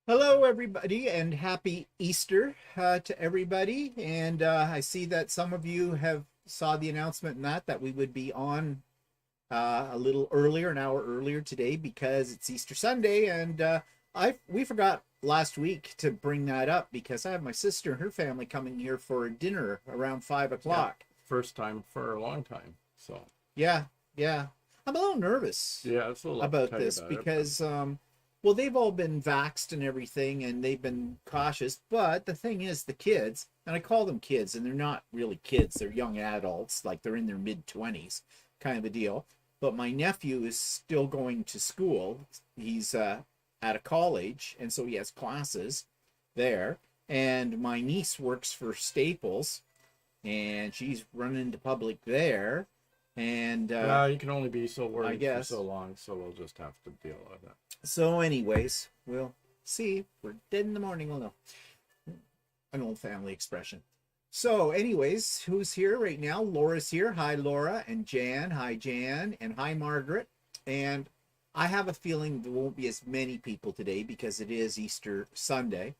Hello, everybody, and happy Easter to everybody. And I see that some of you have saw the announcement and that we would be on a little earlier, an hour earlier today because it's Easter Sunday. And we forgot last week to bring that up because I have my sister and her family coming here for dinner around 5 o'clock. First time for a long time. So Yeah, yeah. I'm a little nervous yeah, it's a little about uptight this about it, because well, they've all been vaxxed and everything and they've been cautious, but the thing is the kids, and I call them kids and they're not really kids, they're young adults, like they're in their mid-20s kind of a deal. But my nephew is still going to school. He's at a college, and so he has classes there, and my niece works for Staples and she's running to public there. And well, you can only be so I worried for guess so long, so we'll just have to deal with it. so anyways, we'll see. We're dead in the morning. We'll know. An old family expression. So anyways, who's here right now? Laura's here. Hi, Laura. And Jan. Hi, Jan. And hi, Margaret. And I have a feeling there won't be as many people today because it is Easter Sunday.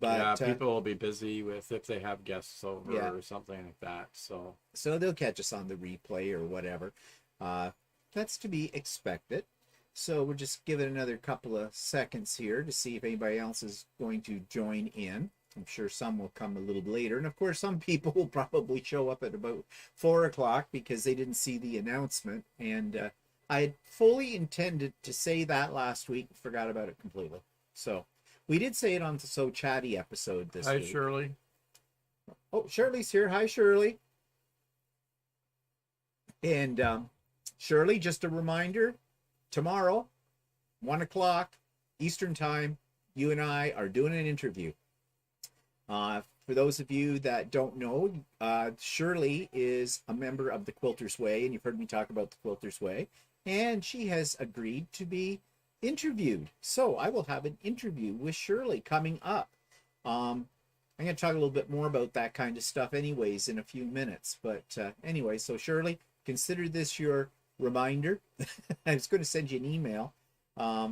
But yeah, people will be busy with if they have guests over or something like that. So they'll catch us on the replay or whatever. That's to be expected. So we'll just give it another couple of seconds here to see if anybody else is going to join in. I'm sure some will come a little later. And of course, some people will probably show up at about 4 o'clock because they didn't see the announcement. And I had fully intended to say that last week, forgot about it completely. So we did say it on the So Chatty episode this week. Hi, Shirley. Oh, Shirley's here. Hi, Shirley. And Shirley, just a reminder, tomorrow, 1 o'clock Eastern Time, you and I are doing an interview. For those of you that don't know, Shirley is a member of the Quilter's Way, and you've heard me talk about the Quilter's Way, and she has agreed to be interviewed. So I will have an interview with Shirley coming up. I'm going to talk a little bit more about that kind of stuff anyways in a few minutes. But anyway, so Shirley, consider this your reminder. I was going to send you an email. I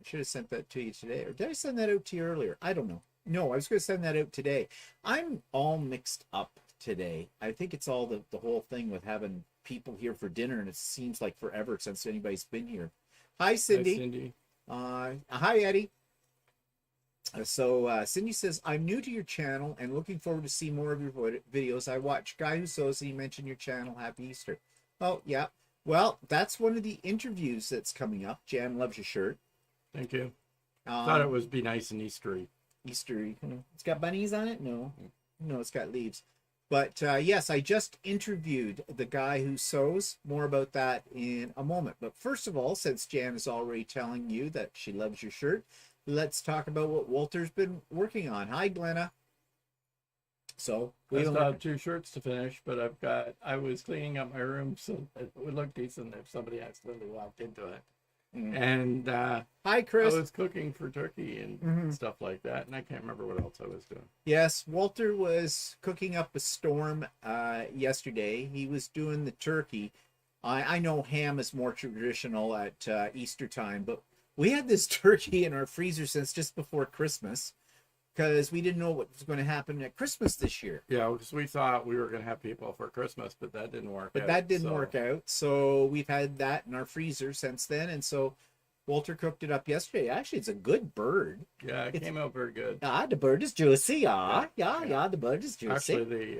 should have sent that to you today. Or did I send that out to you earlier? I don't know. No, I was going to send that out today. I'm all mixed up today. I think it's all the whole thing with having people here for dinner, and it seems like forever since anybody's been here. Hi, Cindy. Hi, Cindy. Hi, Eddie. So Cindy says, I'm new to your channel and looking forward to see more of your videos. I watch Guy Who Sews and you mentioned your channel. Happy Easter. Oh, yeah. Well, that's one of the interviews that's coming up. Jan loves your shirt. Thank you. Thought it would be nice and Eastery. Eastery. It's got bunnies on it? No. No, it's got leaves. But yes, I just interviewed the Guy Who Sews. More about that in a moment. But first of all, since Jan is already telling you that she loves your shirt, let's talk about what Walter's been working on. Hi, Glenna. So I still have 2 shirts to finish, but I was cleaning up my room so it would look decent if somebody accidentally walked into it. And hi, Chris. I was cooking for turkey and stuff like that, and I can't remember what else I was doing. Yes, Walter was cooking up a storm yesterday. He was doing the turkey. I know ham is more traditional at Easter time, but we had this turkey in our freezer since just before Christmas because we didn't know what was going to happen at Christmas this year. Yeah, because we thought we were going to have people for Christmas, but that didn't work out. But that didn't work out. So we've had that in our freezer since then. And so Walter cooked it up yesterday. Actually, it's a good bird. Yeah, it came out very good. The bird is juicy. The bird is juicy. Actually,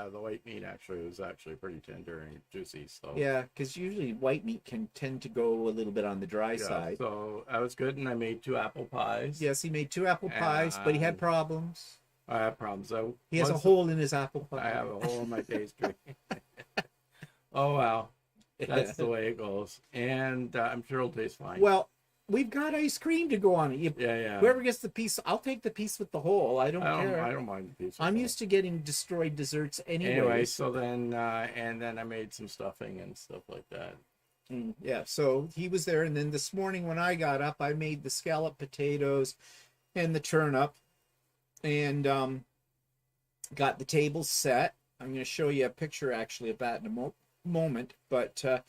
the white meat was actually pretty tender and juicy. So yeah, because usually white meat can tend to go a little bit on the dry side. So that was good, and I made 2 apple pies. Yes, he made 2 apple pies, but he had problems. I have problems. He has a hole in his apple pie. I have a hole in my pastry. Oh wow, that's the way it goes, and I'm sure it'll taste fine. Well, we've got ice cream to go on it. Yeah. Whoever gets the piece, I'll take the piece with the hole. I don't care. I don't mind the piece. I'm used to getting destroyed desserts anyway. So then, and then I made some stuffing and stuff like that. Yeah. So he was there, and then this morning when I got up, I made the scallop potatoes and the turnip, and got the table set. I'm going to show you a picture actually of that in a moment, but.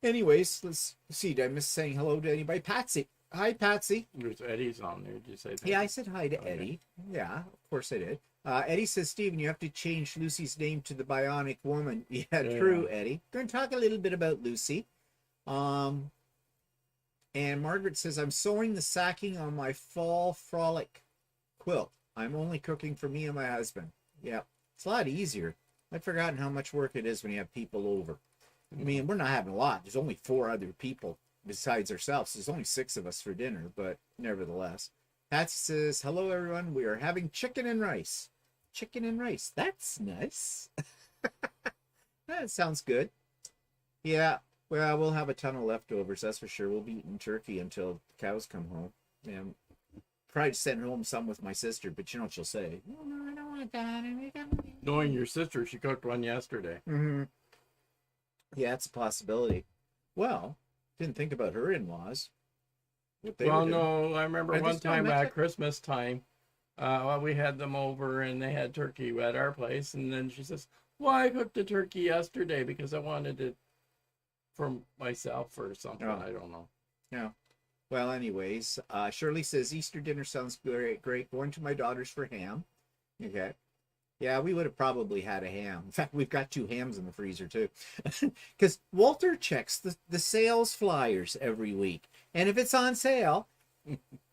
Anyways, let's see. Did I miss saying hello to anybody? Patsy. Hi, Patsy. There's Eddie's on there. Did you say that? Yeah, I said hi to Okay. Eddie. Yeah, of course I did. Eddie says, Steven, you have to change Lucy's name to the Bionic Woman. Yeah, true, Eddie. Going to talk a little bit about Lucy. Um, and Margaret says, I'm sewing the sacking on my fall frolic quilt. I'm only cooking for me and my husband. Yeah, it's a lot easier. I've forgotten how much work it is when you have people over. I mean, we're not having a lot. There's only 4 other people besides ourselves. There's only 6 of us for dinner, but nevertheless. Patsy says, hello, everyone. We are having chicken and rice. Chicken and rice. That's nice. That sounds good. Yeah, well, we'll have a ton of leftovers, that's for sure. We'll be eating turkey until the cows come home. And probably send home some with my sister, but you know what she'll say? Oh, no, I don't want that. Knowing your sister, she cooked one yesterday. Mm-hmm. Yeah, it's a possibility. Well, didn't think about her in-laws. Well, no, I remember Are they one still in time Mexico? at Christmas time, we had them over and they had turkey at our place, and then she says, "Well, I cooked a turkey yesterday because I wanted it for myself or something." Oh. I don't know. Yeah. Well, anyways, Shirley says Easter dinner sounds great. Great. Going to my daughter's for ham. Okay. Yeah, we would have probably had a ham. In fact, we've got 2 hams in the freezer too. Because Walter checks the sales flyers every week. And if it's on sale,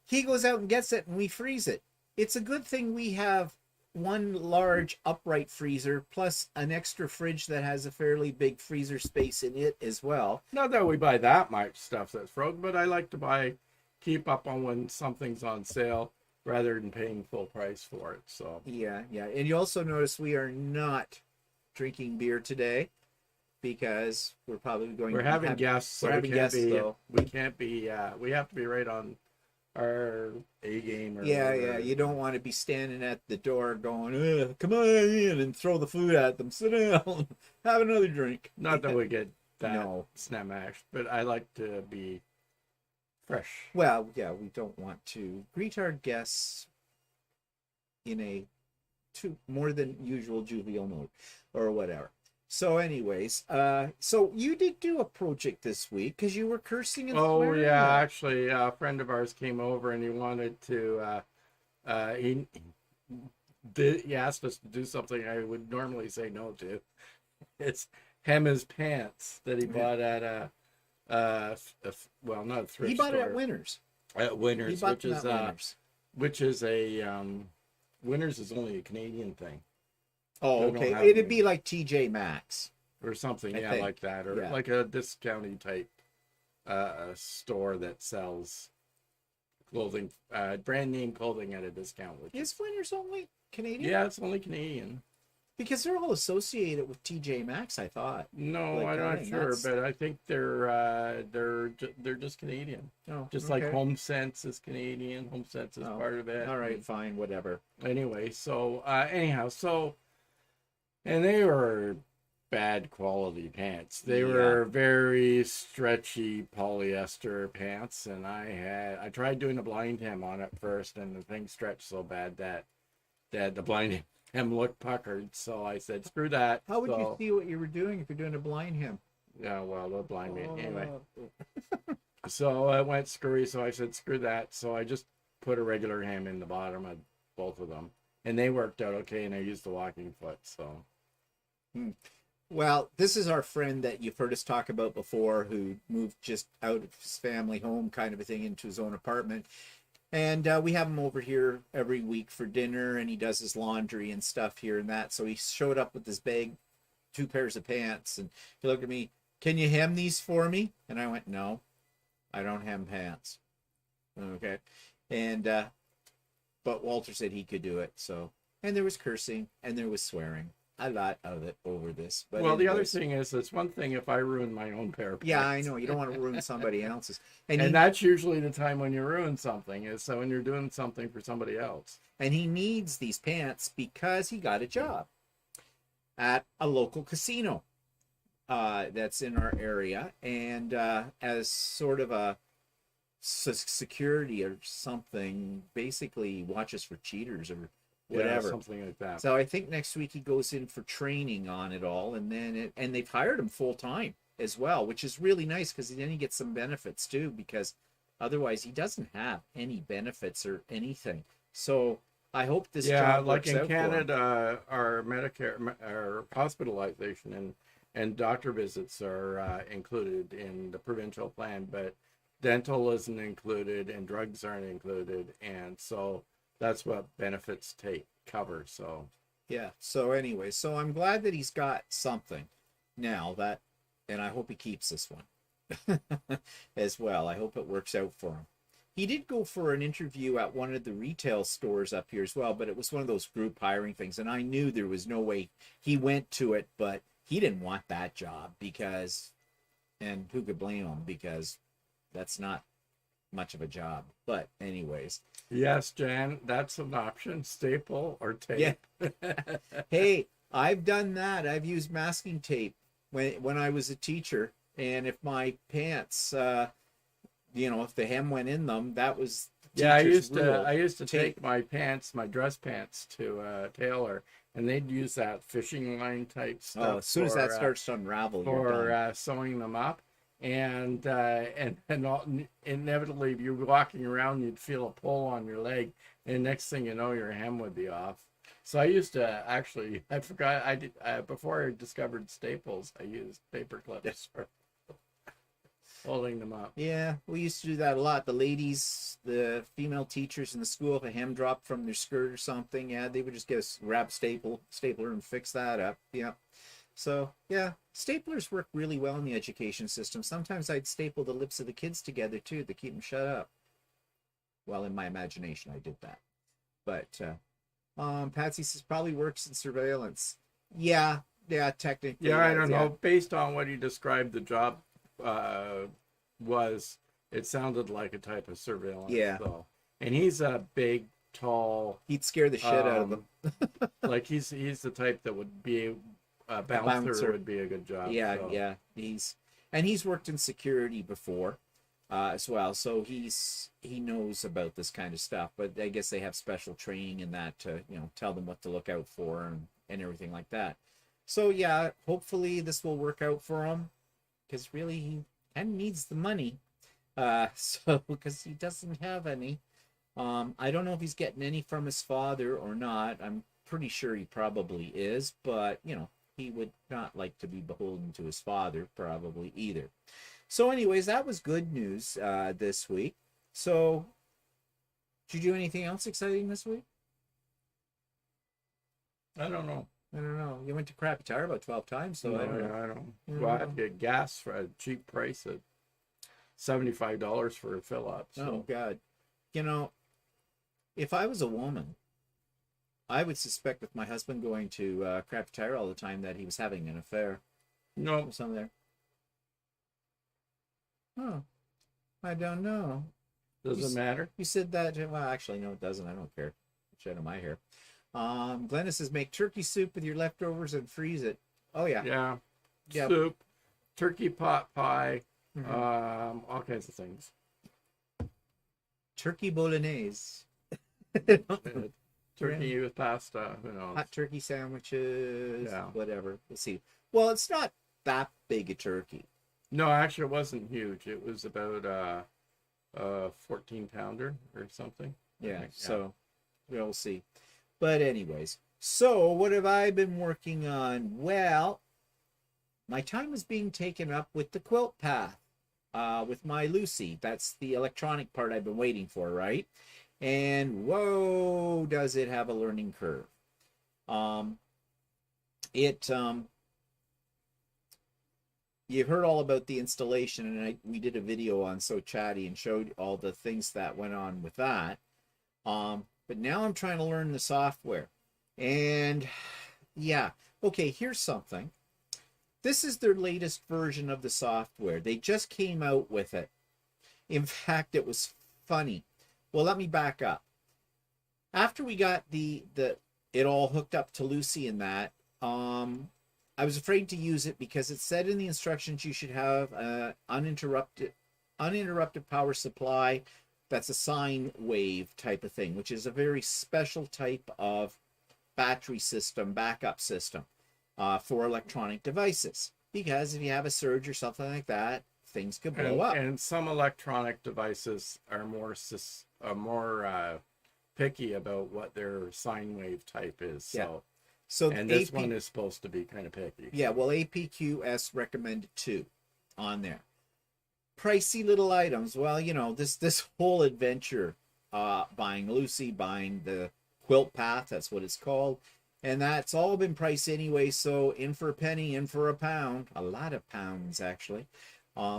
he goes out and gets it and we freeze it. It's a good thing we have one large upright freezer plus an extra fridge that has a fairly big freezer space in it as well. Not that we buy that much stuff that's frozen, but I like to keep up on when something's on sale rather than paying full price for it. So Yeah. And you also notice we are not drinking beer today because we're probably going we're to having guests. So we're having guests, though. We can't be. We have to be right on our A game. Or Yeah, whatever. you don't want to be standing at the door going, come on in and throw the food at them. Sit down, have another drink. Not that we get that No. snap-mashed, but I like to be fresh. Well, yeah, we don't want to greet our guests in a more than usual jovial mode or whatever. So anyways, so you did do a project this week because you were cursing and Oh swearing. yeah, actually, a friend of ours came over and he wanted to. He asked us to do something I would normally say no to. It's hem his pants that he bought at well, not a thrift He bought store. it at Winners. At Winners, He bought them at Winners. which is a Winners is only a Canadian thing. Oh, They don't okay. have It'd them. be like TJ Maxx. Or something, I yeah, think. like that, or Yeah. like a discounting type store that sells clothing, brand name clothing at a discount. Which Is Winners only Canadian? yeah, it's only Canadian. Because they're all associated with TJ Maxx, I thought. No, Like, I'm I not think sure, that's- but I think they're just Canadian. Oh, Just okay. like Home Sense is Canadian. Home Sense is Oh, part of it. All right, fine, whatever. Anyway, so anyhow, and they were bad quality pants. They were very stretchy polyester pants, and I tried doing a blind hem on it first, and the thing stretched so bad that the blind hem looked puckered. So I said, screw that. How would you So, see what you were doing if you're doing a blind hem? Yeah, well, they'll blind me anyway. Oh. So I went screwy. So I said, screw that. So I just put a regular hem in the bottom of both of them, and they worked out okay. And I used the walking foot. So. Well, this is our friend that you've heard us talk about before who moved just out of his family home kind of a thing into his own apartment. And we have him over here every week for dinner, and he does his laundry and stuff here and that. So he showed up with this big 2 pairs of pants, and he looked at me, can you hem these for me? And I went, no, I don't hem pants. Okay. And, but Walter said he could do it. So, and there was cursing and there was swearing. A lot of it over this. But Well, the other anyways. thing is, it's one thing if I ruin my own pair of pants. Yeah, I know. You don't want to ruin somebody else's. And he, that's usually the time when you ruin something, is so when you're doing something for somebody else. and he needs these pants because he got a job at a local casino that's in our area. And as sort of a security or something, basically watches for cheaters or whatever. Yeah, something like that. So I think next week he goes in for training on it all, and then and they've hired him full time as well, which is really nice because then he gets some benefits too, because Otherwise, he doesn't have any benefits or anything. So I hope this Yeah, job like works in out for him. Canada, our Medicare, our hospitalization and doctor visits are included in the provincial plan, but dental isn't included and drugs aren't included, and so that's what benefits take cover. So Yeah. So anyway, so I'm glad that he's got something now that, and I hope he keeps this one as well. I hope it works out for him. He did go for an interview at one of the retail stores up here as well, but it was one of those group hiring things, and I knew there was no way he went to it, but he didn't want that job because, and who could blame him, because that's not much of a job. But anyways, yes, Jan, that's an option: staple or yeah. tape. Hey, I've done that. I've used masking tape when I was a teacher, and if my pants, if the hem went in them, that was the Yeah, teacher's rule. I used to Tape. take my pants, my dress pants, to a tailor, and they'd use that fishing line type stuff. Oh, as soon as that starts to unravel, you're for done. sewing them up, and inevitably, if you're walking around, you'd feel a pull on your leg, and next thing you know, your hem would be off. So I used to actually, I forgot, I did before I discovered staples, I used paper clips for holding them up. Yeah, we used to do that a lot. The ladies, the female teachers in the school, if a hem dropped from their skirt or something, yeah, they would just get a grab stapler and fix that up. Yeah. So, yeah, staplers work really well in the education system. Sometimes I'd staple the lips of the kids together, too, to keep them shut up. Well, in my imagination, I did that. But, Patsy says probably works in surveillance. Yeah, technically. Yeah, I don't know. Based on what he described, the job was, it sounded like a type of surveillance. Yeah. So. And he's a big, tall. He'd scare the shit out of them. Like he's the type that would be a bouncer would be a good job. Yeah, so. yeah. He's worked in security before as well, so he knows about this kind of stuff. But I guess they have special training in that to tell them what to look out for and everything like that. So yeah, hopefully this will work out for him, because really he kind of needs the money. So because he doesn't have any. I don't know if he's getting any from his father or not. I'm pretty sure he probably is, but he would not like to be beholden to his father probably either. So anyways, that was good news this week. So did you do anything else exciting this week? I don't know. You went to Crappy Tire about 12 times, so no, I don't know. I don't. Well, I had to get gas for a cheap price at $75 for a fill up. So. Oh God. If I was a woman, I would suspect with my husband going to Crappy Tire all the time that he was having an affair. No. Or something there. Oh, I don't know. Does it matter? You said that. Well, actually, no, it doesn't. I don't care. It's out of my hair. Glenna says make turkey soup with your leftovers and freeze it. Oh yeah. Yeah. Yep. Soup, turkey pot pie, all kinds of things. Turkey bolognese. Turkey with pasta. Who knows? Hot turkey sandwiches. Yeah. Whatever. We'll see. Well, it's not that big a turkey. No, actually, it wasn't huge. It was about a 14-pounder or something. Yeah. So we'll see. But anyways, so what have I been working on? Well, my time is being taken up with the quilt path, with my Lucy. That's the electronic part I've been waiting for, right? And whoa, does it have a learning curve. You've heard all about the installation, and we did a video on So Chatty and showed all the things that went on with that. But now I'm trying to learn the software. And yeah, okay, here's something. This is their latest version of the software. They just came out with it. In fact, it was funny. Well, let me back up. After we got it all hooked up to Lucy and that, I was afraid to use it because it said in the instructions you should have uninterrupted power supply. That's a sine wave type of thing, which is a very special type of battery system, backup system for electronic devices. Because if you have a surge or something like that, things could blow up. And some electronic devices are more picky about what their sine wave type is. So, So and this one is supposed to be kind of picky. Yeah, well, APQS recommended 2 on there. Pricey little items. Well, you know, this whole adventure, buying Lucy, buying the quilt path, that's what it's called, and that's all been priced anyway. So in for a penny, in for a pound, a lot of pounds actually,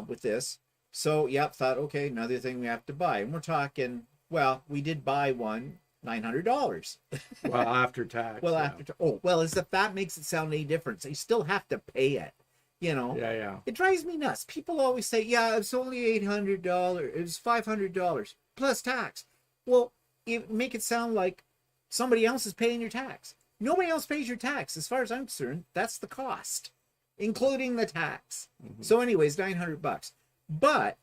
with this. So yep, thought okay, another thing we have to buy, and we're talking. Well, we did buy one. $900. Well, after tax. Well, as if that makes it sound any different. So you still have to pay it, you know. Yeah. It drives me nuts. People always say, "Yeah, it's only $800. It's $500 plus tax." Well, you make it sound like somebody else is paying your tax. Nobody else pays your tax, as far as I'm concerned. That's the cost, including the tax. Mm-hmm. So, anyways, $900. But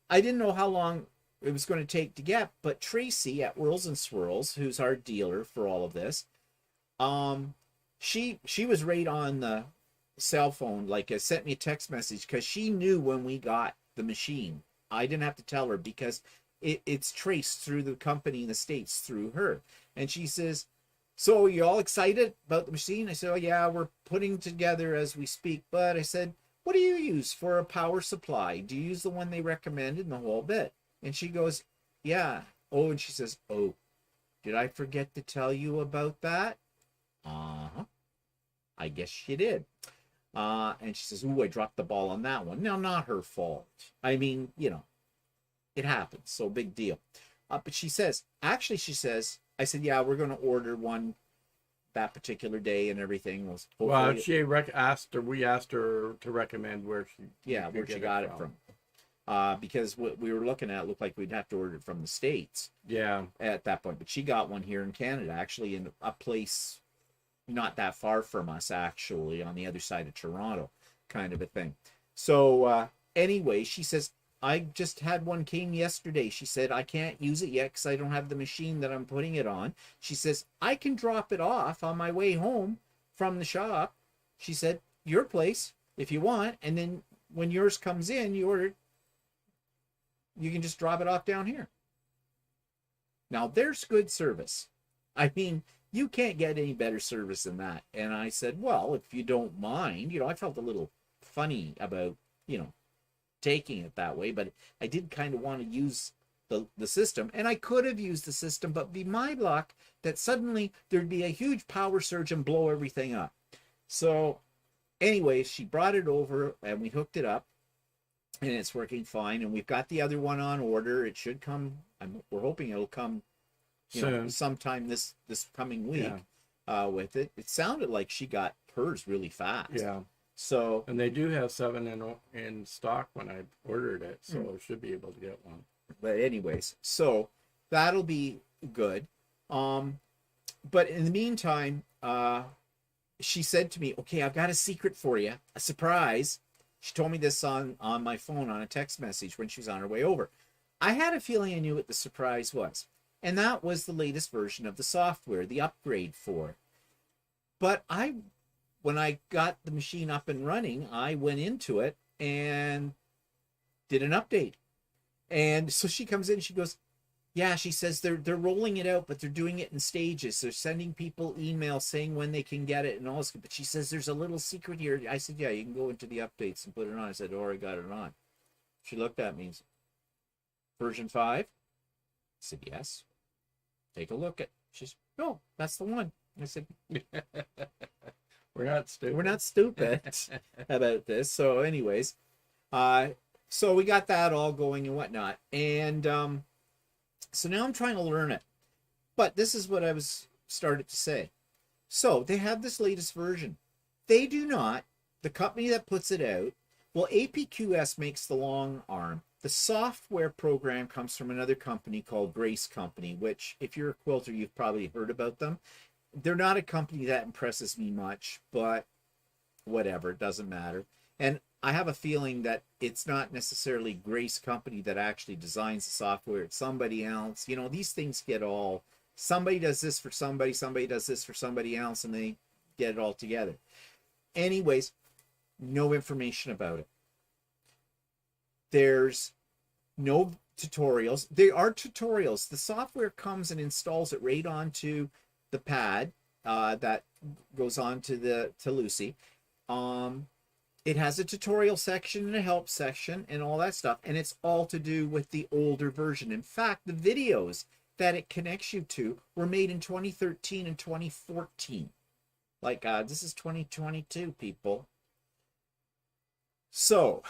I didn't know how long it was going to take to get, but Tracy at Whirls and Swirls, who's our dealer for all of this, she was right on the cell phone, like sent me a text message, because she knew when we got the machine. I didn't have to tell her, because it's traced through the company in the States through her. And she says, "So are you all excited about the machine?" I said, "Oh yeah, we're putting together as we speak." But I said, "What do you use for a power supply? Do you use the one they recommended?" And the whole bit. And she goes, "Yeah." Oh, and she says, "Oh, did I forget to tell you about that?" Uh-huh. I guess she did. And she says, "Ooh, I dropped the ball on that one." Now, not her fault. I mean, you know, it happens. So big deal. But she says, I said, "Yeah, we're going to order one that particular day and everything." Well, we asked her to recommend where she got it from. Because what we were looking at looked like we'd have to order it from the States. Yeah. At that point. But she got one here in Canada, actually, in a place not that far from us, actually, on the other side of Toronto, kind of a thing. So, anyway, she says, "I just had one came yesterday." She said, "I can't use it yet because I don't have the machine that I'm putting it on." She says, "I can drop it off on my way home from the shop." She said, "Your place, if you want. And then when yours comes in, you order it, you can just drop it off down here." Now, there's good service. I mean, you can't get any better service than that. And I said, "Well, if you don't mind," I felt a little funny about, taking it that way, but I did kind of want to use the system, and I could have used the system, but be my luck that suddenly there'd be a huge power surge and blow everything up. So anyway, she brought it over and we hooked it up, and it's working fine. And we've got the other one on order. It should come. We're hoping it'll come sometime this coming week. With it. It sounded like she got hers really fast. Yeah. So, and they do have 7 in stock when I ordered it, so I should be able to get one. But anyways, so that'll be good. But in the meantime, she said to me, "Okay, I've got a secret for you, a surprise." She told me this on my phone on a text message when she was on her way over. I had a feeling I knew what the surprise was, and that was the latest version of the software, the upgrade for it. But when I got the machine up and running, I went into it and did an update. And so she comes in and she goes, "Yeah," she says, they're rolling it out, but they're doing it in stages. They're sending people emails saying when they can get it and all this. But she says, "There's a little secret here." I said, "Yeah, you can go into the updates and put it on." I said, "Oh, I got it on." She looked at me and said, "Version 5? I said, "Yes." "Take a look at." She said, "No, that's the one." I said, We're not stupid. We're not stupid about this. So anyways, so we got that all going and whatnot. And so now I'm trying to learn it. But this is what I was started to say. So they have this latest version. They do not, the company that puts it out, well, APQS makes the long arm. The software program comes from another company called Grace Company, which if you're a quilter, you've probably heard about them. They're not a company that impresses me much, but whatever, it doesn't matter. And I have a feeling that it's not necessarily Grace Company that actually designs the software. It's somebody else. These things get all, somebody does this for somebody does this for somebody else, and they get it all together. Anyways, no information about it. There's no tutorials. There are tutorials. The software comes and installs it right onto the pad that goes on to Lucy. It has a tutorial section and a help section and all that stuff, and it's all to do with the older version. In fact, the videos that it connects you to were made in 2013 and 2014. Like, this is 2022, people. So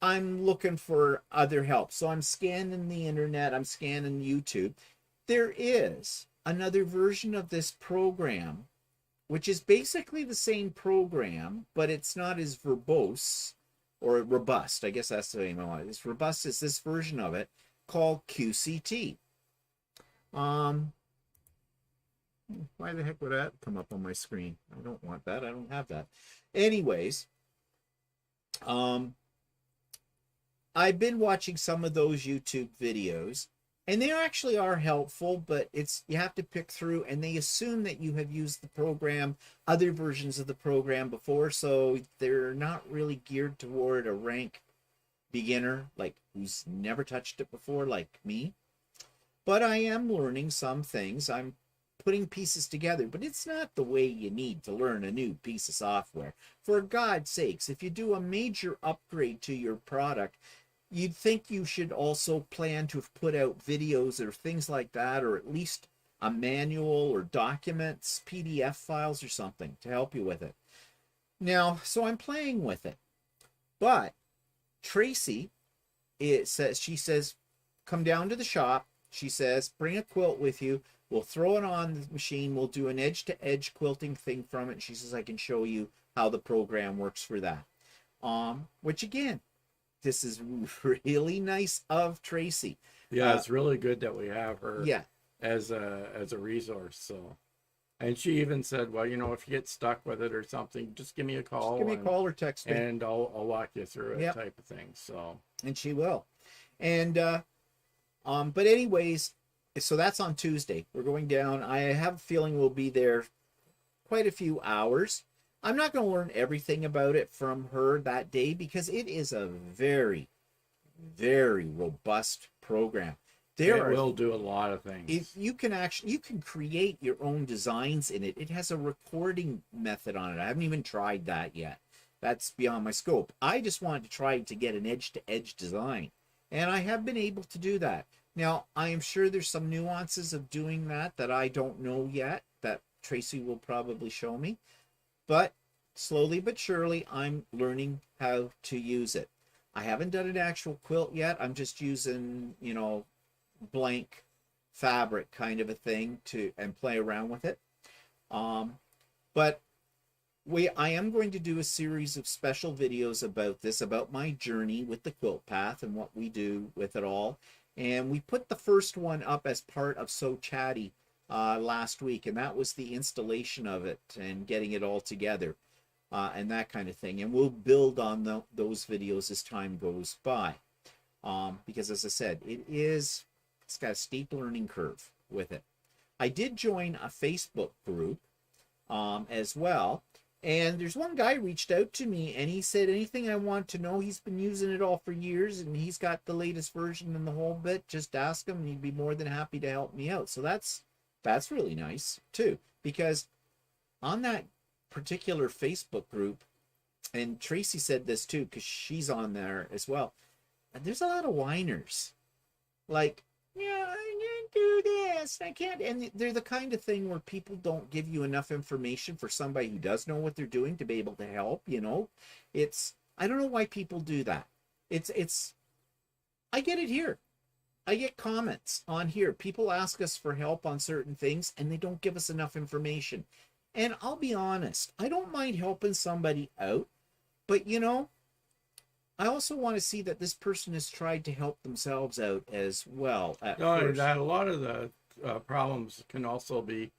I'm looking for other help. So I'm scanning the internet, I'm scanning YouTube. There is another version of this program, which is basically the same program, but it's not as verbose or robust. I guess that's the name I want. It's robust as this version of it called QCT. Why the heck would that come up on my screen? I don't want that. I don't have that. Anyways, I've been watching some of those YouTube videos, and they actually are helpful, but you have to pick through, and they assume that you have used the program, other versions of the program before, so they're not really geared toward a rank beginner, like who's never touched it before, like me. But I am learning some things. I'm putting pieces together, but it's not the way you need to learn a new piece of software. For God's sakes, if you do a major upgrade to your product, you'd think you should also plan to have put out videos or things like that, or at least a manual or documents, PDF files or something to help you with it. Now, so I'm playing with it. But Tracy, she says, come down to the shop. She says, bring a quilt with you. We'll throw it on the machine. We'll do an edge-to-edge quilting thing from it. She says, I can show you how the program works for that. Which again, this is really nice of Tracy. Yeah, it's really good that we have her, yeah, as a resource. So, and she even said, well, you know, if you get stuck with it or something, just give me a call. Just give me a call or text me, and I'll walk you through it, yep, type of thing. So, and she will. And but anyways, so that's on Tuesday. We're going down. I have a feeling we'll be there quite a few hours. I'm not going to learn everything about it from her that day because it is a very, very robust program. It will do a lot of things. You can create your own designs in it. It has a recording method on it. I haven't even tried that yet. That's beyond my scope. I just wanted to try to get an edge-to-edge design, and I have been able to do that. Now, I am sure there's some nuances of doing that I don't know yet, that Tracy will probably show me. But slowly but surely, I'm learning how to use it. I haven't done an actual quilt yet. I'm just using, you know, blank fabric kind of a thing and play around with it. But I am going to do a series of special videos about this, about my journey with the quilt path and what we do with it all. And we put the first one up as part of So Chatty last week, and that was the installation of it and getting it all together and that kind of thing. And we'll build on those videos as time goes by, because as I said, it's got a steep learning curve with it. I did join a Facebook group as well, and there's one guy reached out to me and he said, anything I want to know, he's been using it all for years and he's got the latest version and the whole bit, just ask him and he'd be more than happy to help me out. So that's really nice too, because on that particular Facebook group, and Tracy said this too because she's on there as well, there's a lot of whiners, like, yeah, I can't do this, I can't. And they're the kind of thing where people don't give you enough information for somebody who does know what they're doing to be able to help, you know. I don't know why people do that. I get it here. I get comments on here. People ask us for help on certain things and they don't give us enough information. And I'll be honest, I don't mind helping somebody out, but you know, I also want to see that this person has tried to help themselves out as well. A lot of the problems can also be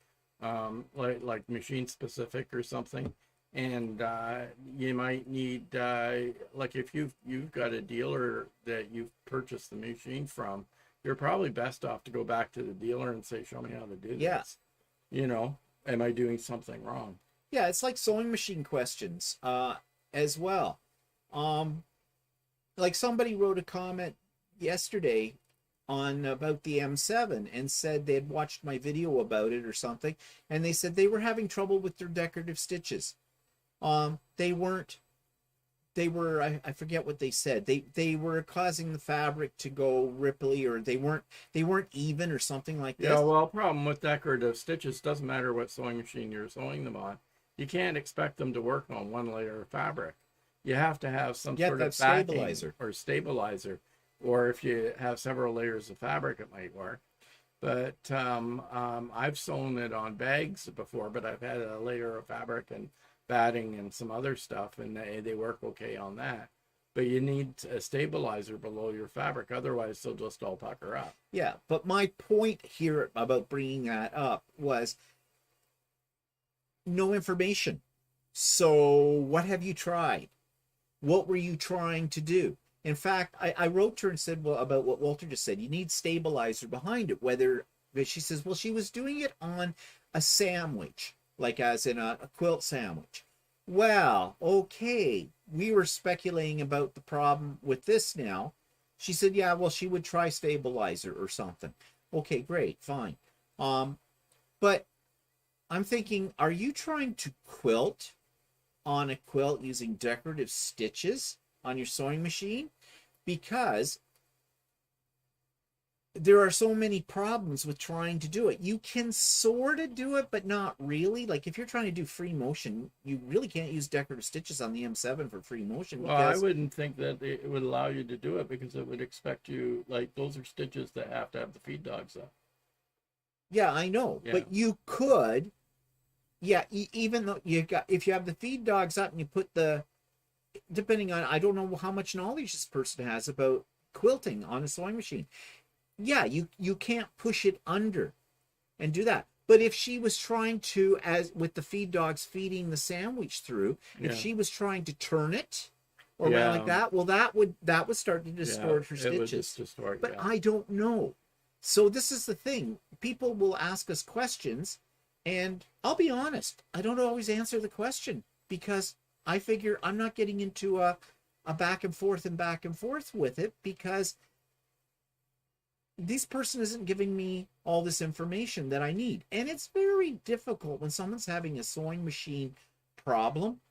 like machine specific or something, and you might need like if you've got a dealer that you've purchased the machine from, you're probably best off to go back to the dealer and say, show me how to do this. You know, am I doing something wrong? Yeah, it's like sewing machine questions as well. like somebody wrote a comment yesterday on about the M7 and said they had watched my video about it or something, and they said they were having trouble with their decorative stitches. They weren't. They were. I forget what they said. They were causing the fabric to go ripply, or they weren't. They weren't even, or something like this. Yeah, well, problem with decorative stitches, doesn't matter what sewing machine you're sewing them on. You can't expect them to work on one layer of fabric. You have to have some sort of backing stabilizer or stabilizer, or if you have several layers of fabric, it might work. But I've sewn it on bags before, but I've had a layer of fabric and batting and some other stuff, and they work okay on that. But you need a stabilizer below your fabric, otherwise they'll just all pucker up. Yeah, but my point here about bringing that up was no information. So what have you tried? What were you trying to do? In fact, I wrote to her and said, well, about what Walter just said, you need stabilizer behind it. Whether, she says, well, she was doing it on a sandwich, like as in a quilt sandwich. Well, okay, we were speculating about the problem with this now. She said, yeah, well, she would try stabilizer or something. Okay, great, fine. But I'm thinking, are you trying to quilt on a quilt using decorative stitches on your sewing machine? Because there are so many problems with trying to do it. You can sort of do it, but not really. Like if you're trying to do free motion, you really can't use decorative stitches on the M7 for free motion. Well, I wouldn't think that it would allow you to do it, because it would expect you, like, those are stitches that have to have the feed dogs up. Yeah, I know, Yeah. but you could. Yeah, even though if you have the feed dogs up and you put depending on, I don't know how much knowledge this person has about quilting on a sewing machine. Yeah, you can't push it under and do that. But if she was trying to, as with the feed dogs feeding the sandwich through, if she was trying to turn it or around like that, well, that would start to distort her stitches. It would just distort, but I don't know. So this is the thing. People will ask us questions, and I'll be honest, I don't always answer the question, because I figure I'm not getting into a back and forth with it, because this person isn't giving me all this information that I need. And it's very difficult when someone's having a sewing machine problem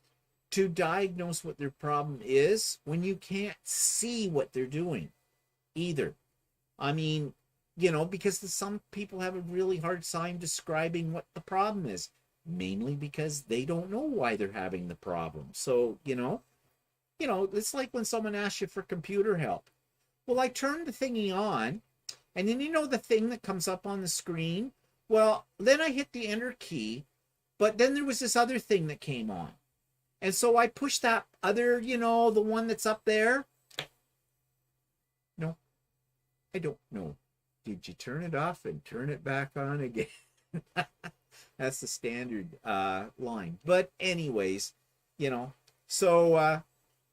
to diagnose what their problem is when you can't see what they're doing either. I mean, because some people have a really hard time describing what the problem is, mainly because they don't know why they're having the problem. So, it's like when someone asks you for computer help. Well, I turned the thingy on, and then the thing that comes up on the screen. Well, then I hit the enter key, but then there was this other thing that came on. And so I pushed that other, the one that's up there. No, I don't know. Did you turn it off and turn it back on again? That's the standard line. But anyways, so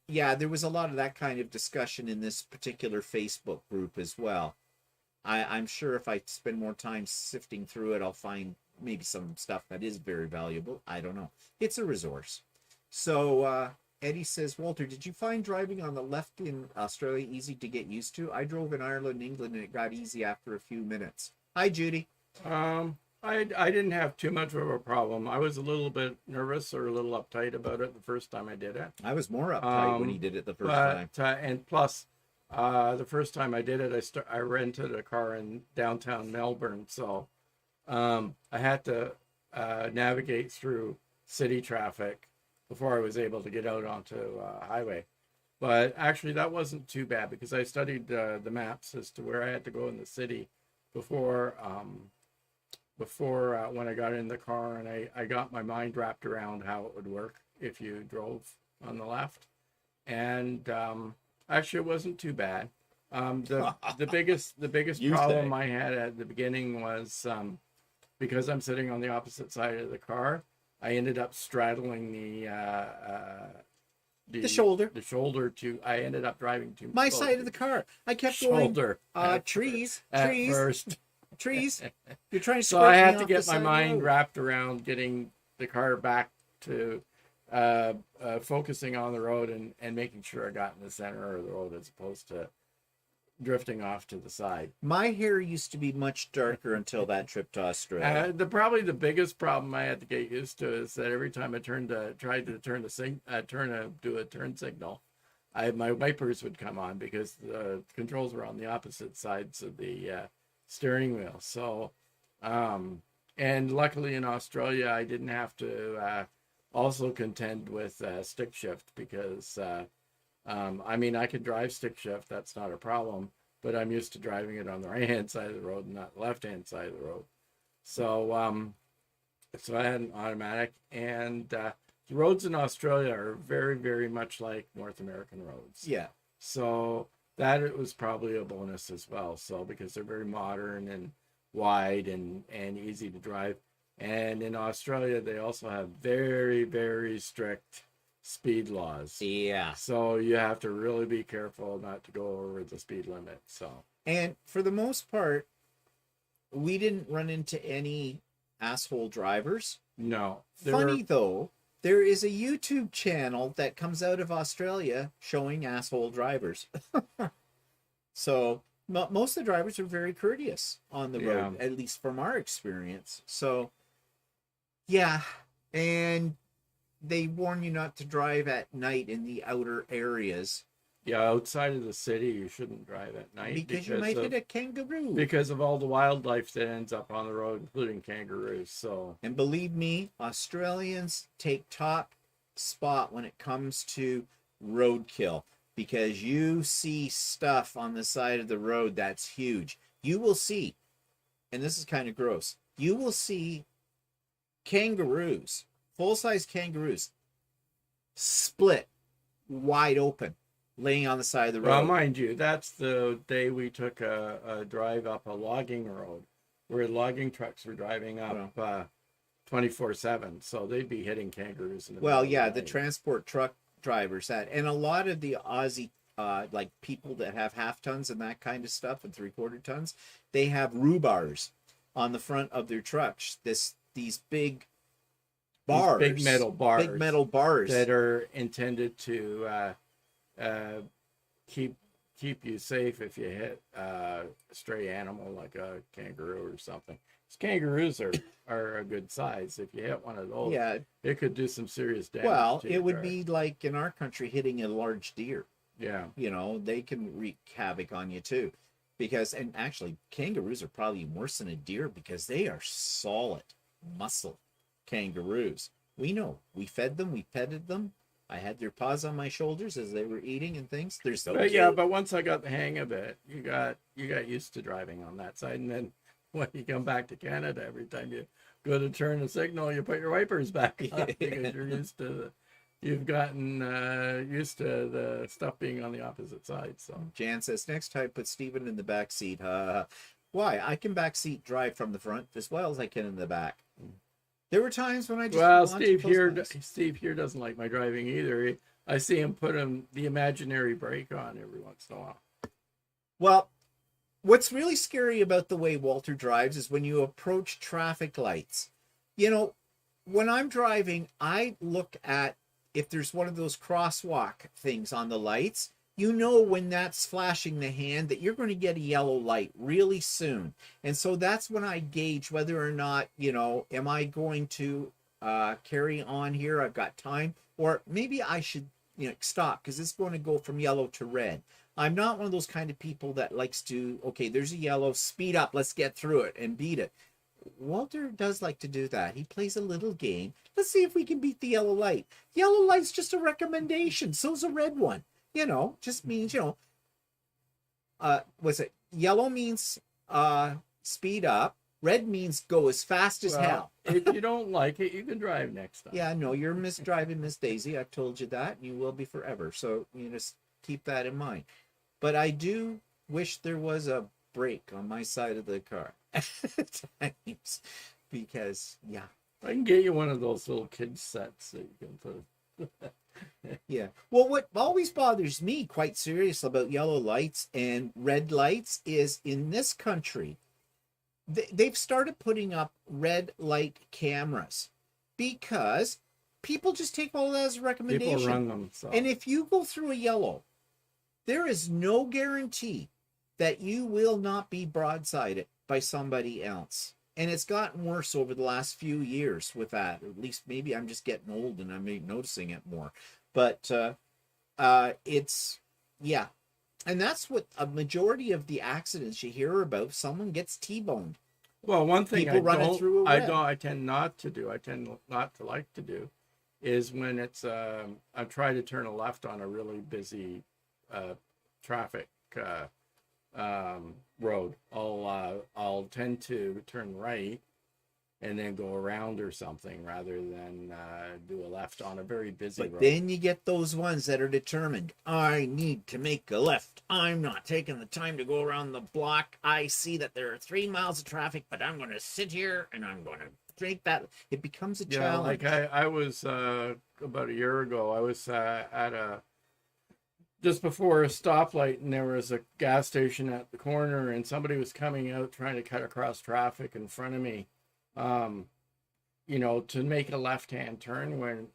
yeah, there was a lot of that kind of discussion in this particular Facebook group as well. I'm sure if I spend more time sifting through it, I'll find maybe some stuff that is very valuable. I don't know. It's a resource. So Eddie says, Walter, did you find driving on the left in Australia easy to get used to? I drove in Ireland and England, and it got easy after a few minutes. Hi, Judy. I didn't have too much of a problem. I was a little bit nervous or a little uptight about it the first time I did it. I was more uptight when he did it the first time. And plus, the first time I did it, I rented a car in downtown Melbourne, so I had to navigate through city traffic before I was able to get out onto highway. But actually, that wasn't too bad, because I studied the maps as to where I had to go in the city before when I got in the car, and I got my mind wrapped around how it would work if you drove on the left. And actually, it wasn't too bad. The biggest problem I had at the beginning was because I'm sitting on the opposite side of the car, I ended up straddling the shoulder. The shoulder I ended up driving to my side of the car. I kept shoulder going. Trees. First. Trees. You're trying to. So I had to get my mind wrapped around getting the car back to focusing on the road and making sure I got in the center of the road as opposed to drifting off to the side. My hair used to be much darker until that trip to Australia. Probably the biggest problem I had to get used to is that every time I tried to do a turn signal, my wipers would come on because the controls were on the opposite sides of the steering wheel. So, and luckily in Australia, I didn't have to also contend with stick shift because I mean, I could drive stick shift, that's not a problem, but I'm used to driving it on the right hand side of the road and not the left hand side of the road. So so I had an automatic, and the roads in Australia are very, very much like North American roads. Yeah. So that it was probably a bonus as well. So because they're very modern and wide and easy to drive. And in Australia, they also have very, very strict speed laws. Yeah. So you have to really be careful not to go over the speed limit. So, and for the most part, we didn't run into any asshole drivers. no. Funny though, there is a YouTube channel that comes out of Australia showing asshole drivers. So most of the drivers are very courteous on the road, at least from our experience. So yeah, and they warn you not to drive at night in the outer areas. Yeah, outside of the city, you shouldn't drive at night Because you might hit a kangaroo. Because of all the wildlife that ends up on the road, including kangaroos. So, and believe me, Australians take top spot when it comes to roadkill, because you see stuff on the side of the road that's huge. You will see, and this is kind of gross, you will see kangaroos, full-size kangaroos, split wide open, laying on the side of the road. well, mind you, that's the day we took a drive up a logging road where logging trucks were driving up 24/7. So they'd be hitting kangaroos. In the Well, middle yeah, of the night. transport truck drivers that, and a lot of the Aussie, like people that have half tons and that kind of stuff and 3/4 tons, they have rhubars on the front of their trucks. These big bars, big metal bars that are intended to keep you safe if you hit a stray animal like a kangaroo or something. Kangaroos are a good size. If you hit one of those, yeah, it could do some serious damage. well, to it your would car. be like in our country hitting a large deer. Yeah. You know, they can wreak havoc on you too. Because, and actually, kangaroos are probably worse than a deer because they are solid muscle kangaroos. We know. We fed them. We petted them. I had their paws on my shoulders as they were eating and things. They're so But cute. yeah, but once I got the hang of it, you got used to driving on that side, and then when you come back to Canada, every time you go to turn a signal, you put your wipers back on because you're you've gotten used to the stuff being on the opposite side. So Jan says, next time put Steven in the back seat. Why? I can back seat drive from the front as well as I can in the back. There were times when I just Steve here doesn't like my driving either. I see him put the imaginary brake on every once in a while. Well, what's really scary about the way Walter drives is when you approach traffic lights. You know, when I'm driving, I look at if there's one of those crosswalk things on the lights. You know, when that's flashing the hand that you're going to get a yellow light really soon. And so that's when I gauge whether or not, you know, am I going to carry on here? I've got time. Or maybe I should, you know, stop because it's going to go from yellow to red. I'm not one of those kind of people that likes to, okay, there's a yellow, speed up, let's get through it and beat it. Walter does like to do that. He plays a little game. Let's see if we can beat the yellow light. Yellow light's just a recommendation. So's a red one. You know, just means, you know, what's it? Yellow means speed up. Red means go as fast as hell. If you don't like it, you can drive next time. Yeah, no, you're driving Miss Daisy. I've told you that, and you will be forever. So you just keep that in mind. But I do wish there was a brake on my side of the car at times, because yeah. I can get you one of those little kid sets that you can put. Yeah. Well, what always bothers me quite serious about yellow lights and red lights is in this country, they've started putting up red light cameras because people just take all that as a recommendation. People run them. So. And if you go through a yellow, there is no guarantee that you will not be broadsided by somebody else. And it's gotten worse over the last few years with that. At least maybe I'm just getting old and I'm noticing it more. But it's, yeah. And that's what a majority of the accidents you hear about. Someone gets T-boned. Well, one thing People run it through a red. I tend not to do. I tend not to like to do, is when it's I try to turn a left on a really busy traffic road. I'll tend to turn right and then go around or something rather than do a left on a very busy road. But then you get those ones that are determined. I need to make a left. I'm not taking the time to go around the block. I see that there are 3 miles of traffic, but I'm going to sit here and I'm going to make that. It becomes a challenge. Like I was about a year ago, I was at just before a stoplight, and there was a gas station at the corner, and somebody was coming out trying to cut across traffic in front of me. To make a left-hand turn, when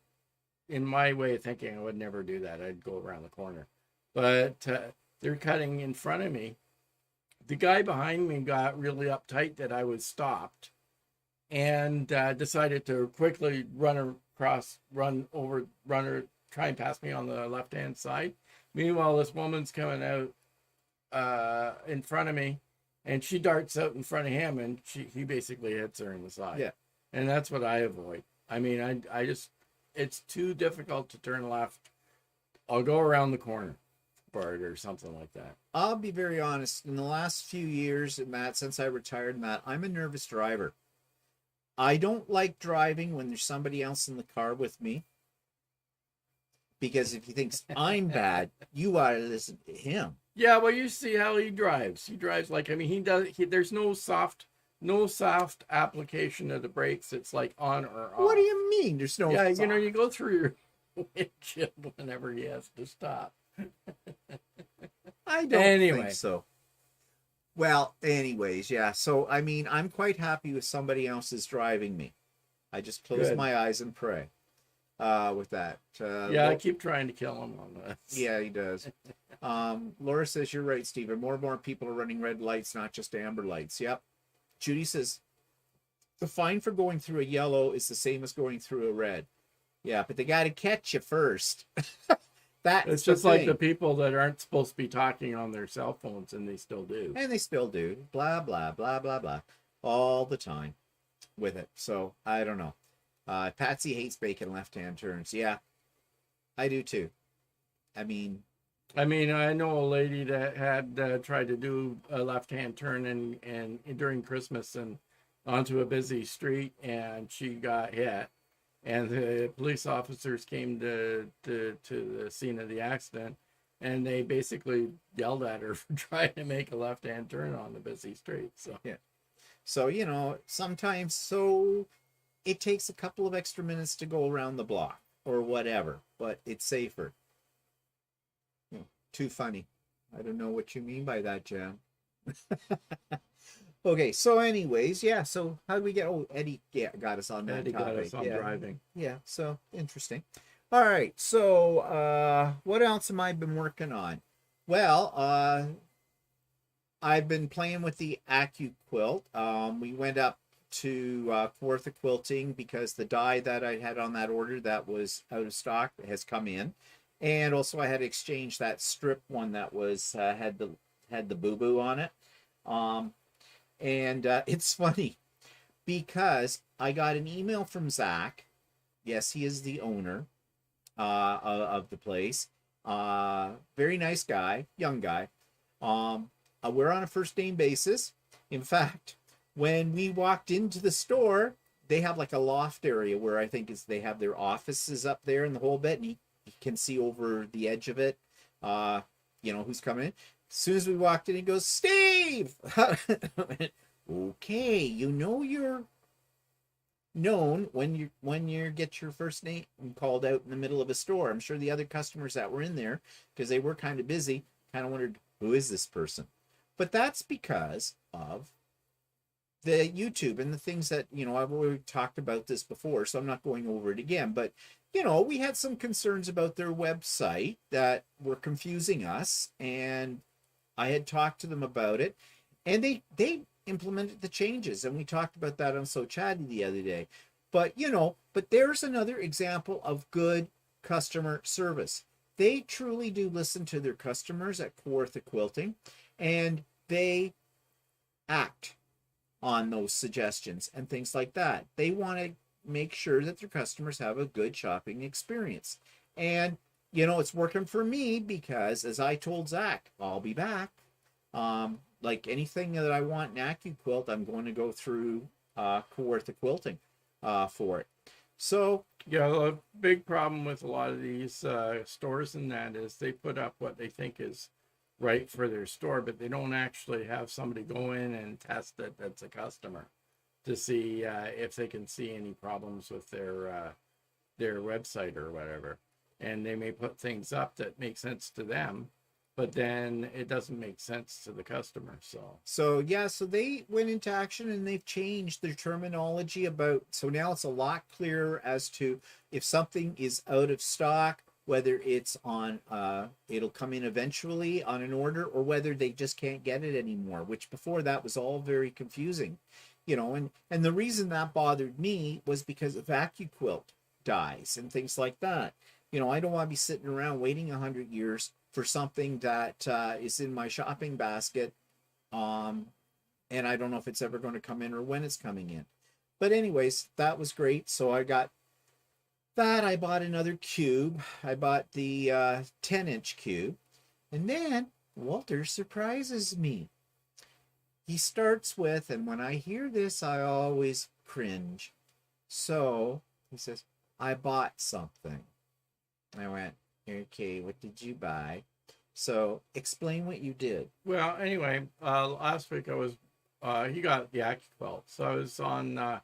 in my way of thinking, I would never do that. I'd go around the corner. But they're cutting in front of me. The guy behind me got really uptight that I was stopped and decided to quickly run over, try and pass me on the left-hand side. Meanwhile, this woman's coming out in front of me, and she darts out in front of him, and he basically hits her in the side. Yeah. And that's what I avoid. I mean, I just, it's too difficult to turn left. I'll go around the corner part or something like that. I'll be very honest. In the last few years, Matt, since I retired, Matt, I'm a nervous driver. I don't like driving when there's somebody else in the car with me. Because if he thinks I'm bad, you ought to listen to him. Yeah, well, you see how he drives. He drives like, I mean, there's no soft application of the brakes. It's like on or off. What do you mean? There's no. Yeah, you go through your windshield whenever he has to stop. I don't think so. Well, anyways, yeah. So, I mean, I'm quite happy with somebody else's driving me. I just close my eyes and pray. With that. I keep trying to kill him on this. Yeah, he does. Laura says, you're right, Stephen. More and more people are running red lights, not just amber lights. Yep. Judy says, the fine for going through a yellow is the same as going through a red. Yeah, but they got to catch you first. It's just like the people that aren't supposed to be talking on their cell phones, and they still do. And they still do. Blah, blah, blah, blah, blah. All the time with it. So, I don't know. Patsy hates making left-hand turns. Yeah, I do too. I mean, I know a lady that had tried to do a left-hand turn and during Christmas and onto a busy street, and she got hit. And the police officers came to the scene of the accident, and they basically yelled at her for trying to make a left-hand turn on the busy street. So yeah. So sometimes it takes a couple of extra minutes to go around the block or whatever, but it's safer. Too funny. I don't know what you mean by that, Jan. Okay, so anyways, yeah, so how do we get... Oh, Eddie got us on that topic. Got us on driving. Yeah, so interesting. All right, so what else have I been working on? Well, I've been playing with the Accuquilt. We went up to Quilter Quilting because the dye that I had on that order that was out of stock has come in, and also I had to exchange that strip one that was had the boo-boo on it. And it's funny because I got an email from Zach. Yes, he is the owner of the place. Very nice guy, young guy. We're on a first name basis. In fact, when we walked into the store, they have like a loft area where I think they have their offices up there in the whole bit, and he can see over the edge of it, who's coming in. As soon as we walked in, he goes, Steve! Okay, you're known when you get your first name called out in the middle of a store. I'm sure the other customers that were in there, because they were kind of busy, kind of wondered, who is this person? But that's because of the YouTube and the things that, I've already talked about this before, so I'm not going over it again, but we had some concerns about their website that were confusing us, and I had talked to them about it, and they implemented the changes, and we talked about that on So Chatty the other day. But but there's another example of good customer service. They truly do listen to their customers at Quilter Quilting, and they act on those suggestions and things like that. They want to make sure that their customers have a good shopping experience. And it's working for me because, as I told Zach, I'll be back. Like anything that I want in Accuquilt, I'm going to go through Quilter Quilting for it. So yeah, the big problem with a lot of these stores and that is they put up what they think is right for their store, but they don't actually have somebody go in and test it that's a customer to see if they can see any problems with their website or whatever. And they may put things up that make sense to them, but then it doesn't make sense to the customer. So they went into action and they've changed their terminology so now it's a lot clearer as to if something is out of stock, whether it's on it'll come in eventually on an order, or whether they just can't get it anymore, which before that was all very confusing. And the reason that bothered me was because of Accuquilt dies and things like that. I don't want to be sitting around waiting 100 years for something that is in my shopping basket, and I don't know if it's ever going to come in or when it's coming in. But anyways, that was great. So I got that. I bought another cube. I bought the 10-inch cube, and then Walter surprises me. He starts with, and when I hear this, I always cringe. So he says, I bought something. I went, okay, what did you buy? So explain what you did. Well, anyway, last week I was, he got the Accuquilt. So I was on the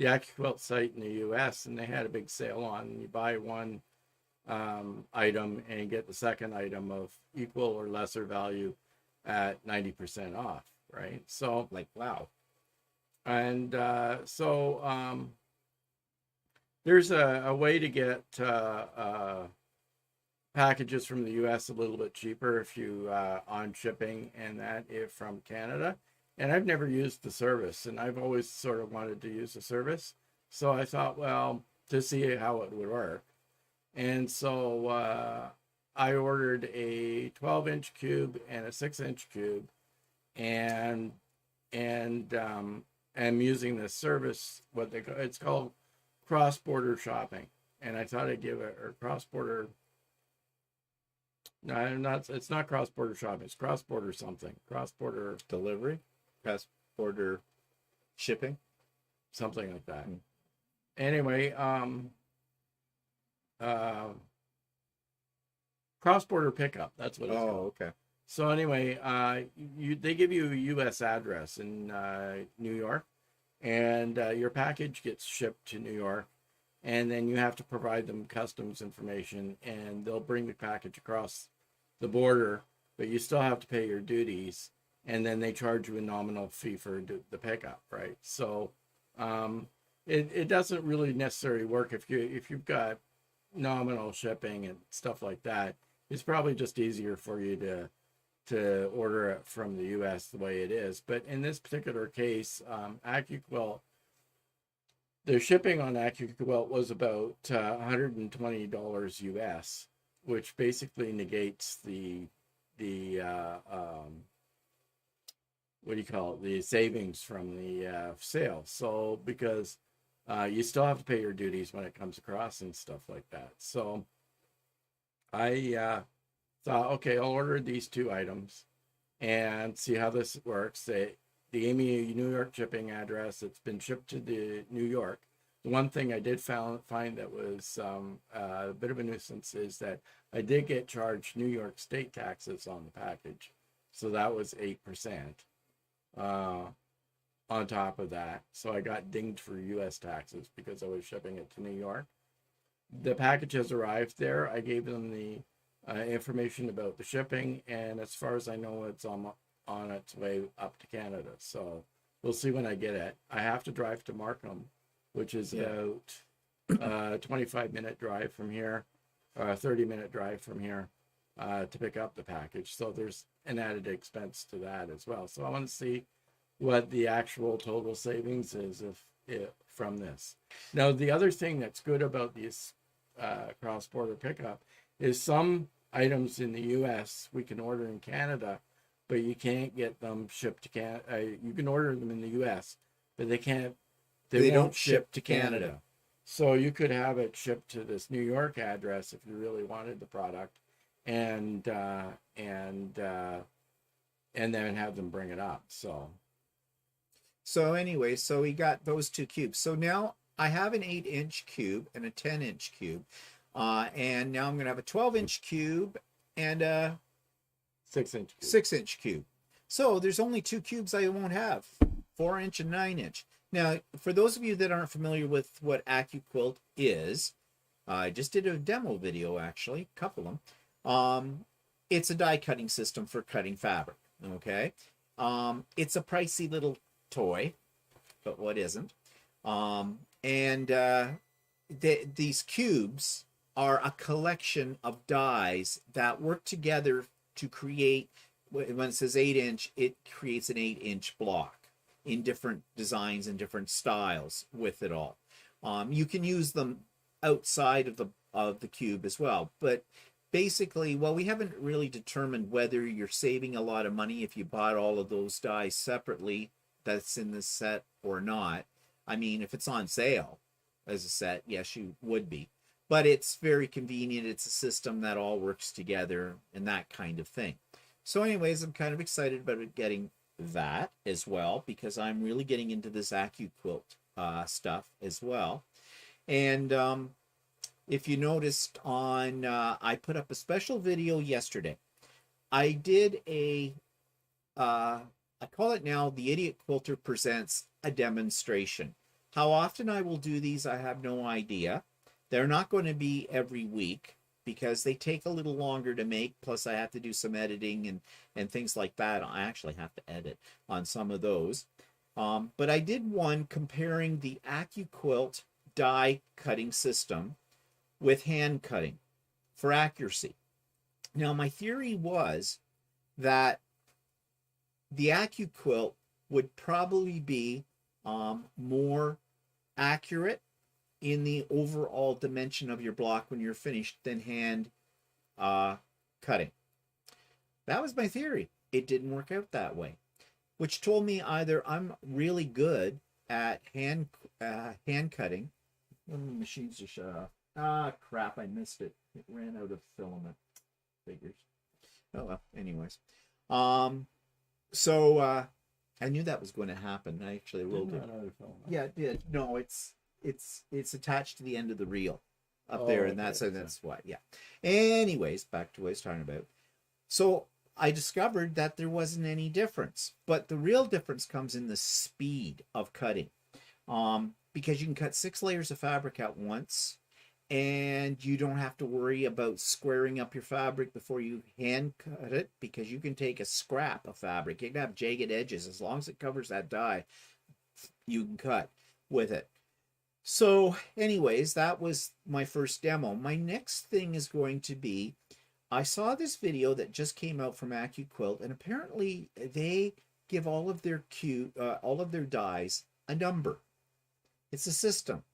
Accuquilt site in the US, and they had a big sale on. You buy one item and you get the second item of equal or lesser value at 90% off, right? So, Like, wow. and there's a way to get packages from the US a little bit cheaper if you on shipping and that if from Canada. And I've never used the service, and I've always sort of wanted to use the service. So I thought, well, to see how it would work. And so I ordered a 12-inch cube and a 6-inch cube, and I'm using this service, it's called cross-border shopping. And I thought I'd give it, or cross-border, no, it's not cross-border shopping, it's cross-border something, cross-border delivery, cross-border shipping, something like that. Anyway, cross-border pickup, that's what it's called. Okay. So anyway, they give you a U.S. address in New York, and your package gets shipped to New York, and then you have to provide them customs information, and they'll bring the package across the border, but you still have to pay your duties, and then they charge you a nominal fee for the pickup, right? So it doesn't really necessarily work if you've got nominal shipping and stuff like that. It's probably just easier for you to order it from the US the way it is. But in this particular case, Accuquilt, the shipping on Accuquilt was about $120 US, which basically negates the what do you call it, the savings from the sale. So because you still have to pay your duties when it comes across and stuff like that. So I thought, okay, I'll order these two items and see how this works. They gave me a New York shipping address. It's been shipped to the New York. The one thing I did find that was a bit of a nuisance is that I did get charged New York state taxes on the package. So that was 8% on top of that. So I got dinged for US taxes because I was shipping it to New York. The package has arrived there. I gave them the information about the shipping, and as far as I know, it's on its way up to Canada. So We'll see when I get it. I have to drive to Markham, which is about a 25-minute drive from here, or a 30-minute drive from here, to pick up the package. So there's an added expense to that as well. So I want to see what the actual total savings is if from this. Now, the other thing that's good about these cross-border pickup is some items in the U.S. we can order in Canada, but you can't get them shipped to Canada. You can order them in the U.S., but they can't. They don't won't ship to Canada. So you could have it shipped to this New York address if you really wanted the product, and then have them bring it up. So anyway, so we got those two cubes. So now I have an 8-inch cube and a 10-inch cube, and now I'm going to have a 12-inch cube and a 6-inch cube. 6-inch cube. So there's only two cubes I won't have, 4-inch and 9-inch. Now, for those of you that aren't familiar with what Accuquilt is, I just did a demo video, actually, a couple of them. It's a die cutting system for cutting fabric, okay? It's a pricey little toy, but what isn't? These cubes are a collection of dies that work together to create, when it says 8-inch, it creates an 8-inch block in different designs and different styles with it all. You can use them outside of the cube as well, but basically, well, we haven't really determined whether you're saving a lot of money if you bought all of those dies separately that's in this set or not. I mean, if it's on sale as a set, yes, you would be. But it's very convenient. It's a system that all works together and that kind of thing. So anyways, I'm kind of excited about getting that as well, because I'm really getting into this Accuquilt stuff as well. And if you noticed I put up a special video yesterday. I did I call it now the Idiot Quilter Presents a Demonstration. How often I will do these, I have no idea. They're not going to be every week because they take a little longer to make. Plus, I have to do some editing and things like that. I actually have to edit on some of those. But I did one comparing the Accuquilt die cutting system with hand cutting for accuracy. Now, my theory was that the Accuquilt would probably be more accurate in the overall dimension of your block when you're finished than hand cutting. That was my theory. It didn't work out that way, which told me either I'm really good at hand cutting. One of the machines just shut off. Ah, crap, I missed it. It ran out of filament. Figures. Oh well, anyways. So I knew that was going to happen. I actually rolled it. Yeah, it did. No, it's attached to the end of the reel up there, and that's what. Yeah. Anyways, back to what I was talking about. So I discovered that there wasn't any difference, but the real difference comes in the speed of cutting, because you can cut 6 layers of fabric at once, and you don't have to worry about squaring up your fabric before you hand cut it, because you can take a scrap of fabric. You can have jagged edges. As long as it covers that die, you can cut with it. So anyways, that was my first demo. My next thing is going to be, I saw this video that just came out from Accuquilt, and apparently they give all of their dies a number. It's a system.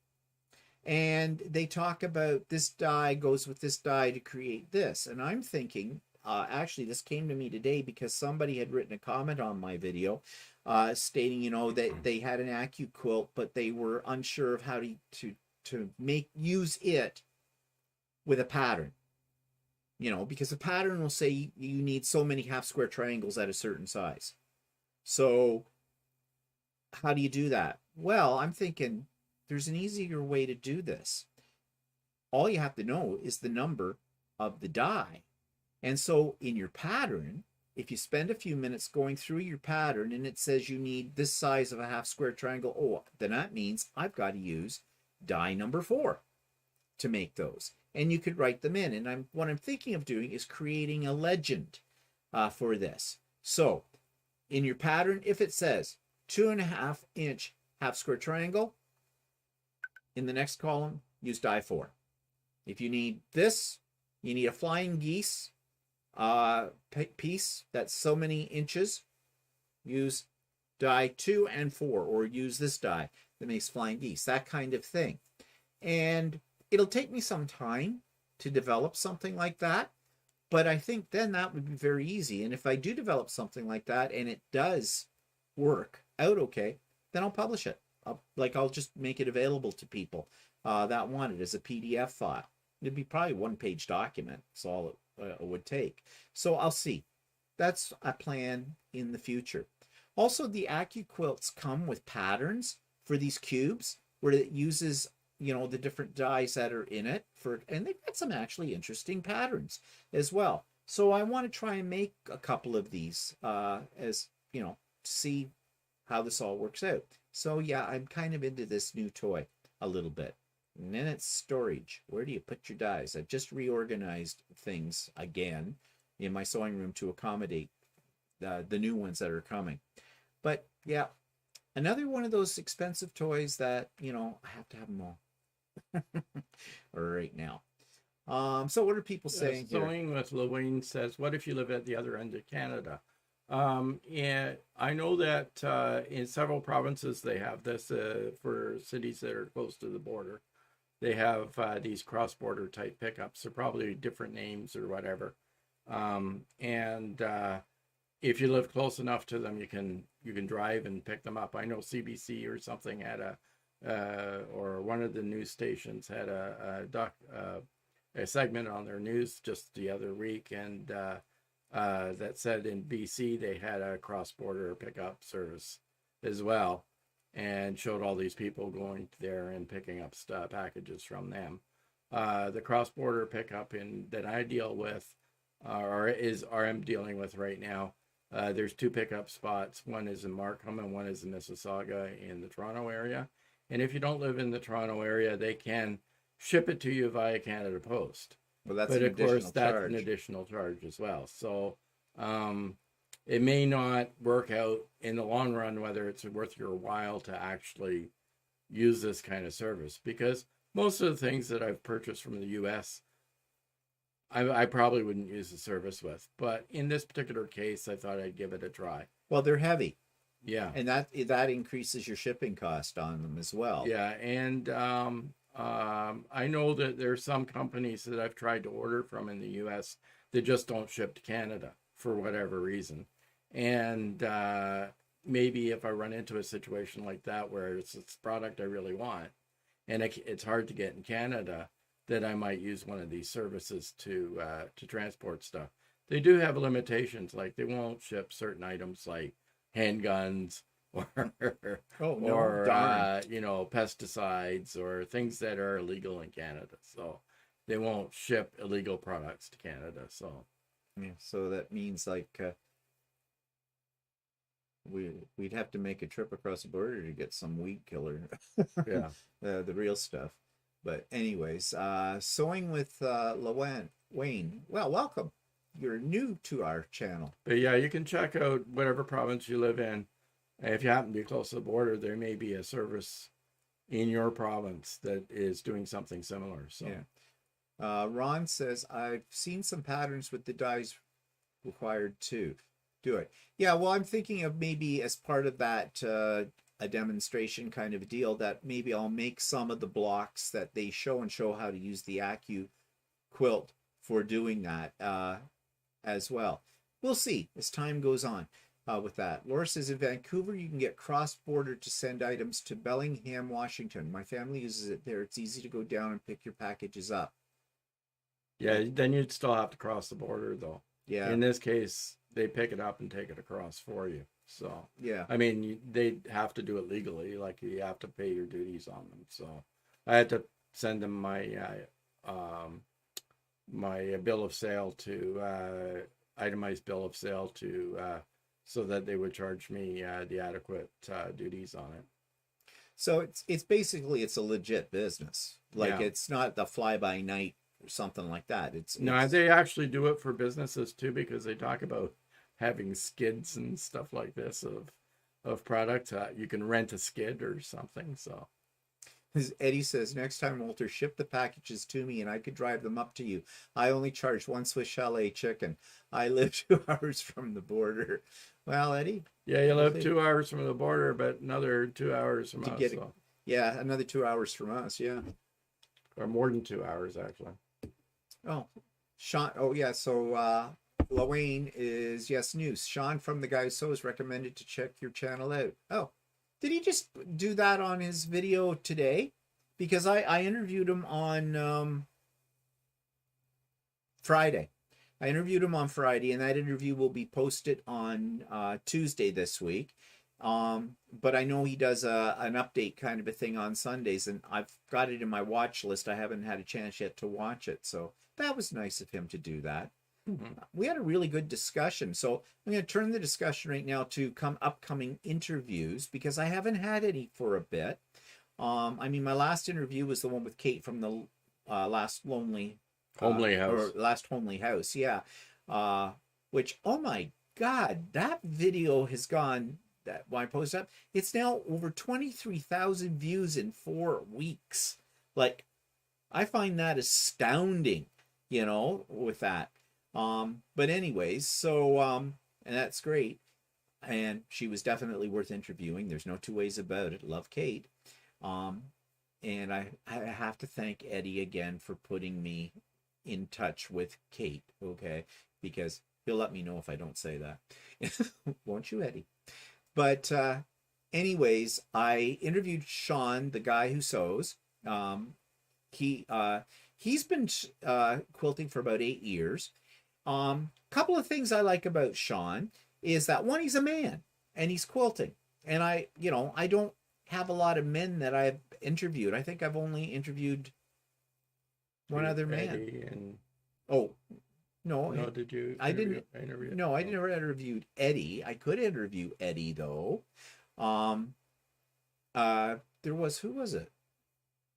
And they talk about this die goes with this die to create this. And I'm thinking, actually, this came to me today because somebody had written a comment on my video stating, that they had an Accuquilt, but they were unsure of how to use it with a pattern. Because a pattern will say you need so many half square triangles at a certain size. So how do you do that? Well, I'm thinking, there's an easier way to do this. All you have to know is the number of the die. And so in your pattern, if you spend a few minutes going through your pattern and it says you need this size of a half square triangle, then that means I've got to use die number 4 to make those. And you could write them in. And what I'm thinking of doing is creating a legend for this. So in your pattern, if it says 2.5-inch half square triangle. In the next column, use die 4. If you need this, you need a flying geese piece that's so many inches, use die 2 and 4, or use this die that makes flying geese, that kind of thing. And it'll take me some time to develop something like that, but I think then that would be very easy. And if I do develop something like that and it does work out okay, then I'll publish it. I'll just make it available to people that want it as a PDF file. It'd be probably a 1-page document. That's all it would take. So I'll see. That's a plan in the future. Also, the Accuquilts come with patterns for these cubes where it uses, you know, the different dies that are in it and they've got some actually interesting patterns as well. So I want to try and make a couple of these as, you know, to see how this all works out. So yeah, I'm kind of into this new toy a little bit. And then it's storage. Where do you put your dies? I've just reorganized things again in my sewing room to accommodate the new ones that are coming. But yeah, another one of those expensive toys that, you know, I have to have them all right now. So what are people saying here? Sewing with Lewayne says, what if you live at the other end of Canada? And I know that in several provinces they have this for cities that are close to the border. They have these cross-border type pickups. They're probably different names or whatever. And if you live close enough to them, you can drive and pick them up. I know CBC or something had or one of the news stations had a segment on their news just the other week, and that said in BC they had a cross-border pickup service as well, and showed all these people going there and picking up packages from them. The cross-border pickup that I deal with, or I'm dealing with right now, there's 2 pickup spots. One is in Markham and one is in Mississauga in the Toronto area. And if you don't live in the Toronto area, they can ship it to you via Canada Post. Well, that's but an of course, additional that's charge. an additional charge as well. So it may not work out in the long run whether it's worth your while to actually use this kind of service, because most of the things that I've purchased from the US, I probably wouldn't use the service with. But in this particular case, I thought I'd give it a try. Well, they're heavy. Yeah. And that increases your shipping cost on them as well. Yeah, and I know that there's some companies that I've tried to order from in the US that just don't ship to Canada for whatever reason. And maybe if I run into a situation like that where it's a product I really want and it's hard to get in Canada, that I might use one of these services to transport stuff. They do have limitations, like they won't ship certain items like handguns or you know, pesticides or things that are illegal in Canada. So they won't ship illegal products to Canada. So yeah, so that means like we'd have to make a trip across the border to get some weed killer. yeah. The real stuff. But anyways, sewing with Wayne. Well, welcome. You're new to our channel. But yeah, you can check out whatever province you live in. If you happen to be close to the border, there may be a service in your province that is doing something similar. So yeah. Ron says, I've seen some patterns with the dies required to do it. Yeah, well, I'm thinking of maybe as part of that a demonstration kind of a deal, that maybe I'll make some of the blocks that they show how to use the Accuquilt for doing that as well. We'll see as time goes on with that. Laura says, in Vancouver, you can get cross-border to send items to Bellingham, Washington. My family uses it there. It's easy to go down and pick your packages up. Yeah, then you'd still have to cross the border, though. Yeah. In this case, they pick it up and take it across for you. So yeah, I mean, they have to do it legally. Like, you have to pay your duties on them. So I had to send them my my bill of sale to itemized bill of sale to so that they would charge me the adequate duties on it. So it's basically it's a legit business. Like, it's not the fly by night or something like that. No, they actually do it for businesses too, because they talk about having skids and stuff like this of of product. You can rent a skid or something. So As Eddie says, next time, Walter, ship the packages to me and I could drive them up to you. I only charge one Swiss chalet chicken. I live 2 hours from the border. Well, Eddie. yeah, you live 2 hours from the border, but another 2 hours from To us. get it, yeah, another 2 hours from us. Yeah. Or more than 2 hours, actually. Oh, Sean. Oh, yeah. So, Lorraine is, yes, news. Sean from The Guy Who Sews recommended to check your channel out. Oh, did he just do that on his video today? Because I interviewed him on Friday. I interviewed him on Friday, and that interview will be posted on Tuesday this week. But I know he does an update kind of a thing on Sundays, and I've got it in my watch list. I haven't had a chance yet to watch it, so that was nice of him to do that. We had a really good discussion, so I'm going to turn the discussion right now to upcoming interviews because I haven't had any for a bit. I mean, my last interview was the one with Kate from the last homely house, or last homely house, yeah. Which, oh my God, that video has gone. That when I post up, it's now over 23,000 views in 4 weeks. Like, I find that astounding, with that. But anyways, so and that's great. And she was definitely worth interviewing. There's no two ways about it. Love Kate. And I have to thank Eddie again for putting me in touch with Kate, okay? Because he'll let me know if I don't say that. Won't you, Eddie? But anyways, I interviewed Sean, the Guy Who Sews. He's been quilting for about 8 years. Couple of things I like about Sean is that one, he's a man and he's quilting. And I don't have a lot of men that I've interviewed. I think I've only interviewed one other man. Oh, no. No, did you? I didn't interview. No, I never interviewed Eddie. I could interview Eddie though. There was, who was it?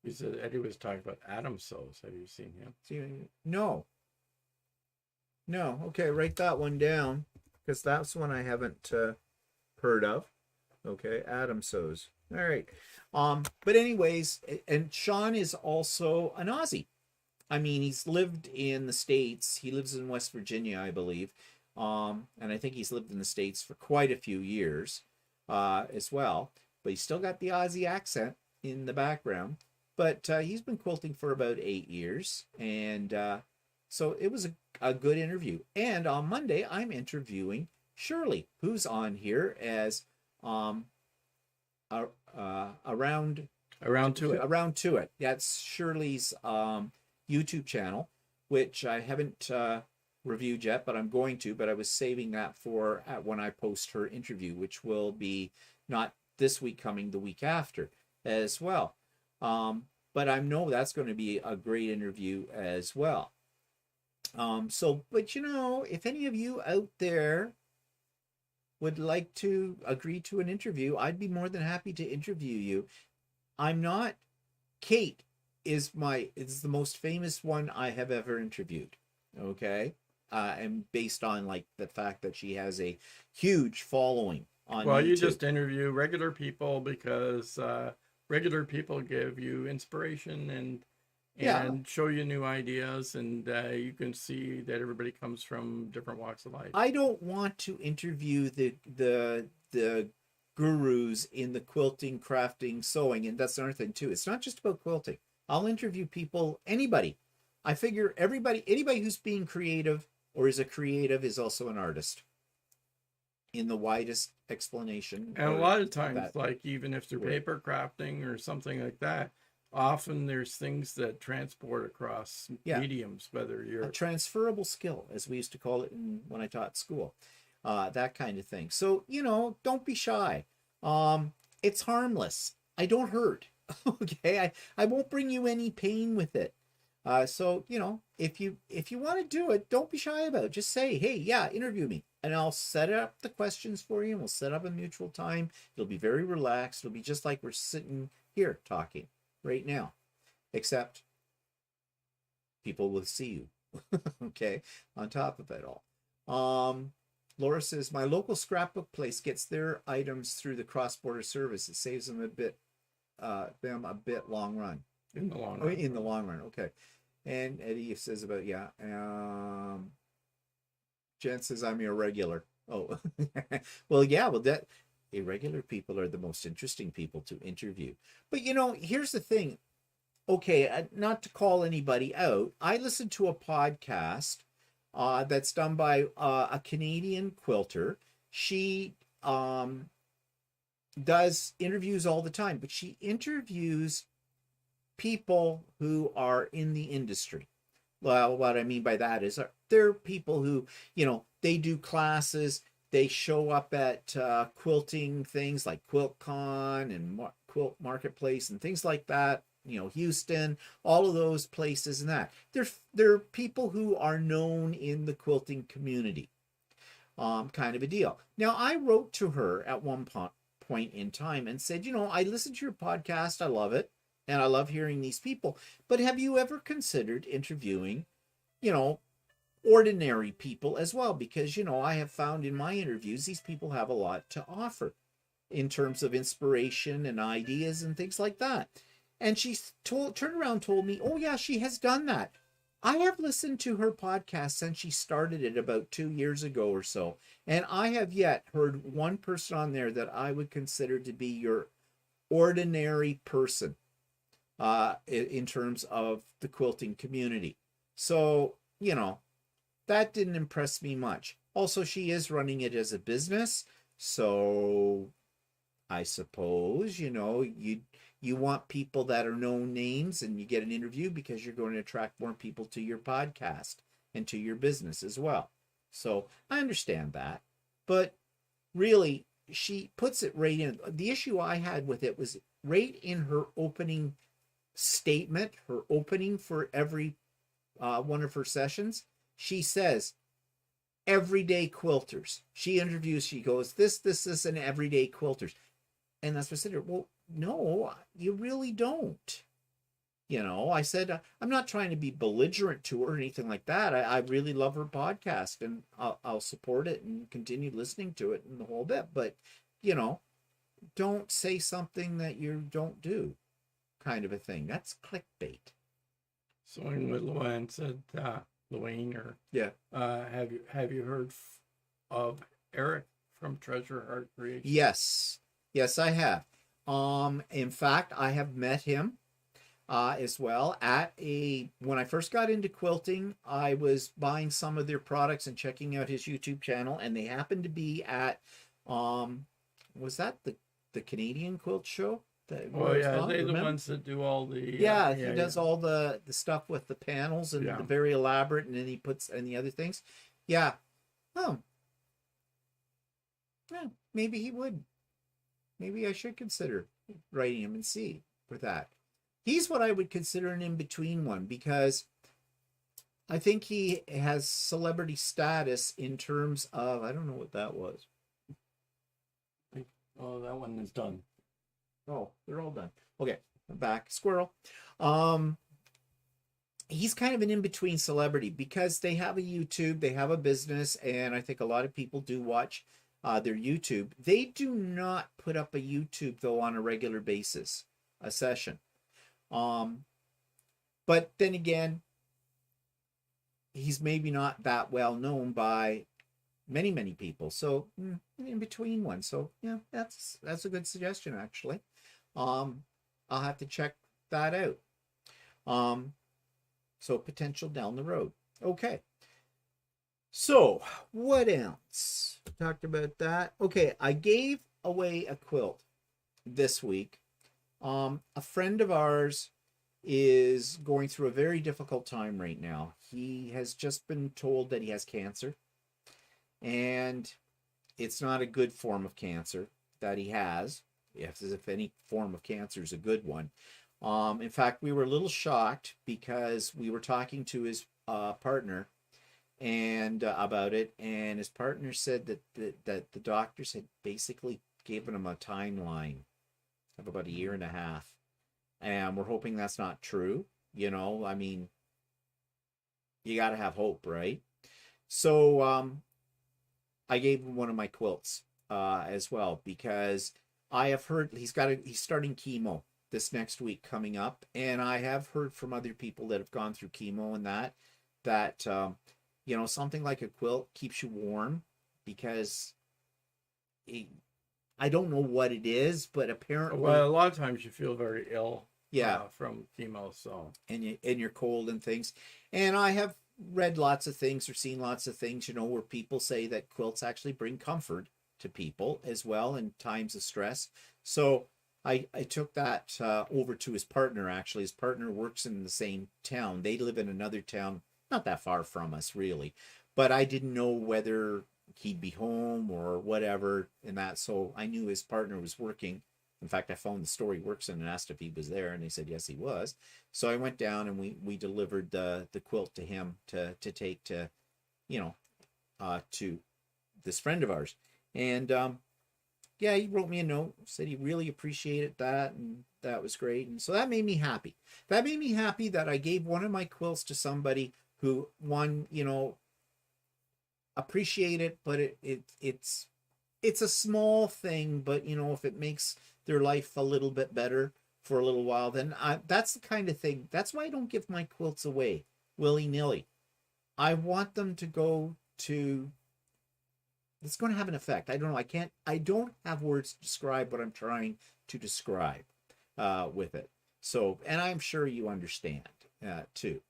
You said Eddie was talking about Adam Sews. Have you seen him? No. Okay, write that one down because that's one I haven't heard of. Okay, Adam Sews. All right. But anyways, and Sean is also an Aussie. I mean, he's lived in the States. He lives in West Virginia, I believe. And I think he's lived in the States for quite a few years as well. But he's still got the Aussie accent in the background. But he's been quilting for about 8 years. And so it was a good interview. And on Monday, I'm interviewing Shirley, who's on here as Around to It. That's Shirley's YouTube channel, which I haven't reviewed yet, but I'm going to. But I was saving that for when I post her interview, which will be not this week coming, the week after as well. But I know that's going to be a great interview as well. But if any of you out there would like to agree to an interview, I'd be more than happy to interview you. Kate is the most famous one I have ever interviewed. Okay. And based on like the fact that she has a huge following on YouTube. You just interview regular people because regular people give you inspiration and show you new ideas, and you can see that everybody comes from different walks of life. I don't want to interview the gurus in the quilting, crafting, sewing, and that's another thing too. It's not just about quilting. I'll interview people, anybody. I figure anybody who's being creative or is a creative is also an artist in the widest explanation. And a lot of times, like even if they're paper crafting or something like that, often there's things that transport across mediums, whether you're... A transferable skill, as we used to call it when I taught school. That kind of thing. So, don't be shy. It's harmless. I don't hurt. Okay? I won't bring you any pain with it. So, if you want to do it, don't be shy about it. Just say, hey, interview me. And I'll set up the questions for you, and we'll set up a mutual time. It'll be very relaxed. It'll be just like we're sitting here talking right now, except people will see you. Okay, on top of it all. Laura says, my local scrapbook place gets their items through the cross-border service. It saves them a bit long run. In the long Oh, run. in the long run. Okay. And Eddie says about, yeah. Jen says, I'm irregular. Oh, well, yeah. Well, that irregular people are the most interesting people to interview. But, here's the thing. Okay, not to call anybody out. I listened to a podcast that's done by a Canadian quilter. She does interviews all the time, but she interviews people who are in the industry. Well, what I mean by that is they're people who, they do classes, they show up at quilting things like QuiltCon and Quilt Marketplace and things like that. Houston, all of those places and that. They're people who are known in the quilting community, kind of a deal. Now, I wrote to her at one point in time and said, I listened to your podcast, I love it, and I love hearing these people, but have you ever considered interviewing, ordinary people as well? Because, I have found in my interviews, these people have a lot to offer in terms of inspiration and ideas and things like that. And she turned around and told me, oh, yeah, she has done that. I have listened to her podcast since she started it about 2 years ago or so. And I have yet heard one person on there that I would consider to be your ordinary person in terms of the quilting community. So, that didn't impress me much. Also, she is running it as a business. So I suppose, you want people that are known names and you get an interview because you're going to attract more people to your podcast and to your business as well. So I understand that. But really, she puts it right in. The issue I had with it was right in her opening statement, her opening for every one of her sessions. She says, everyday quilters. She interviews, she goes, this, and everyday quilters. And that's what I said to her, well, no, you really don't. I said, I'm not trying to be belligerent to her or anything like that. I really love her podcast and I'll support it and continue listening to it and the whole bit. But, don't say something that you don't do, kind of a thing. That's clickbait. So what Luann said, Luann, or yeah, have you heard of Eric from Treasure Heart Creation? Yes, I have. In fact, I have met him as well when I first got into quilting. I was buying some of their products and checking out his YouTube channel, and they happened to be at was that the Canadian Quilt Show? Oh yeah, they're the ones that do all the he does all the stuff with the panels and the very elaborate, and then he puts and the other things. Yeah. Oh. Yeah, maybe he would. Maybe I should consider writing him and see for that. He's what I would consider an in-between one, because I think he has celebrity status in terms of, I don't know what that was. Oh, that one is done. Oh, they're all done. Okay, I'm back. Squirrel. He's kind of an in-between celebrity because they have a YouTube, they have a business, and I think a lot of people do watch their YouTube. They do not put up a YouTube, though, on a regular basis, a session. But then again, he's maybe not that well known by many people. So in between one. So yeah, that's a good suggestion, actually. I'll have to check that out. So potential down the road. Okay. So what else? Talked about that. Okay, I gave away a quilt this week. A friend of ours is going through a very difficult time right now. He has just been told that he has cancer, and it's not a good form of cancer that he has, as if any form of cancer is a good one. In fact, we were a little shocked because we were talking to his partner and about it, and his partner said that the doctors had basically given him a timeline of about 1.5 years. And we're hoping that's not true. I mean, you got to have hope, right? So I gave him one of my quilts as well, because I have heard he's starting chemo this next week coming up, and I have heard from other people that have gone through chemo and that something like a quilt keeps you warm, because I don't know what it is, but apparently, well, a lot of times you feel very ill, yeah, from chemo, so and you're cold and things. And I have read lots of things or seen lots of things, where people say that quilts actually bring comfort to people as well in times of stress. So I took that over to his partner. Actually, his partner works in the same town. They live in another town, not that far from us, really. But I didn't know whether he'd be home or whatever, and that. So I knew his partner was working. In fact, I phoned the store he works in and asked if he was there, and they said yes, he was. So I went down and we delivered the quilt to him to take to, to this friend of ours. And yeah, he wrote me a note, said he really appreciated that, and that was great. And so that made me happy. That made me happy that I gave one of my quilts to somebody who, one, appreciate it, but it's a small thing, but if it makes their life a little bit better for a little while, then that's the kind of thing. That's why I don't give my quilts away willy-nilly. I want them to go to, it's going to have an effect. I don't know. I don't have words to describe what I'm trying to describe with it. So, and I'm sure you understand too.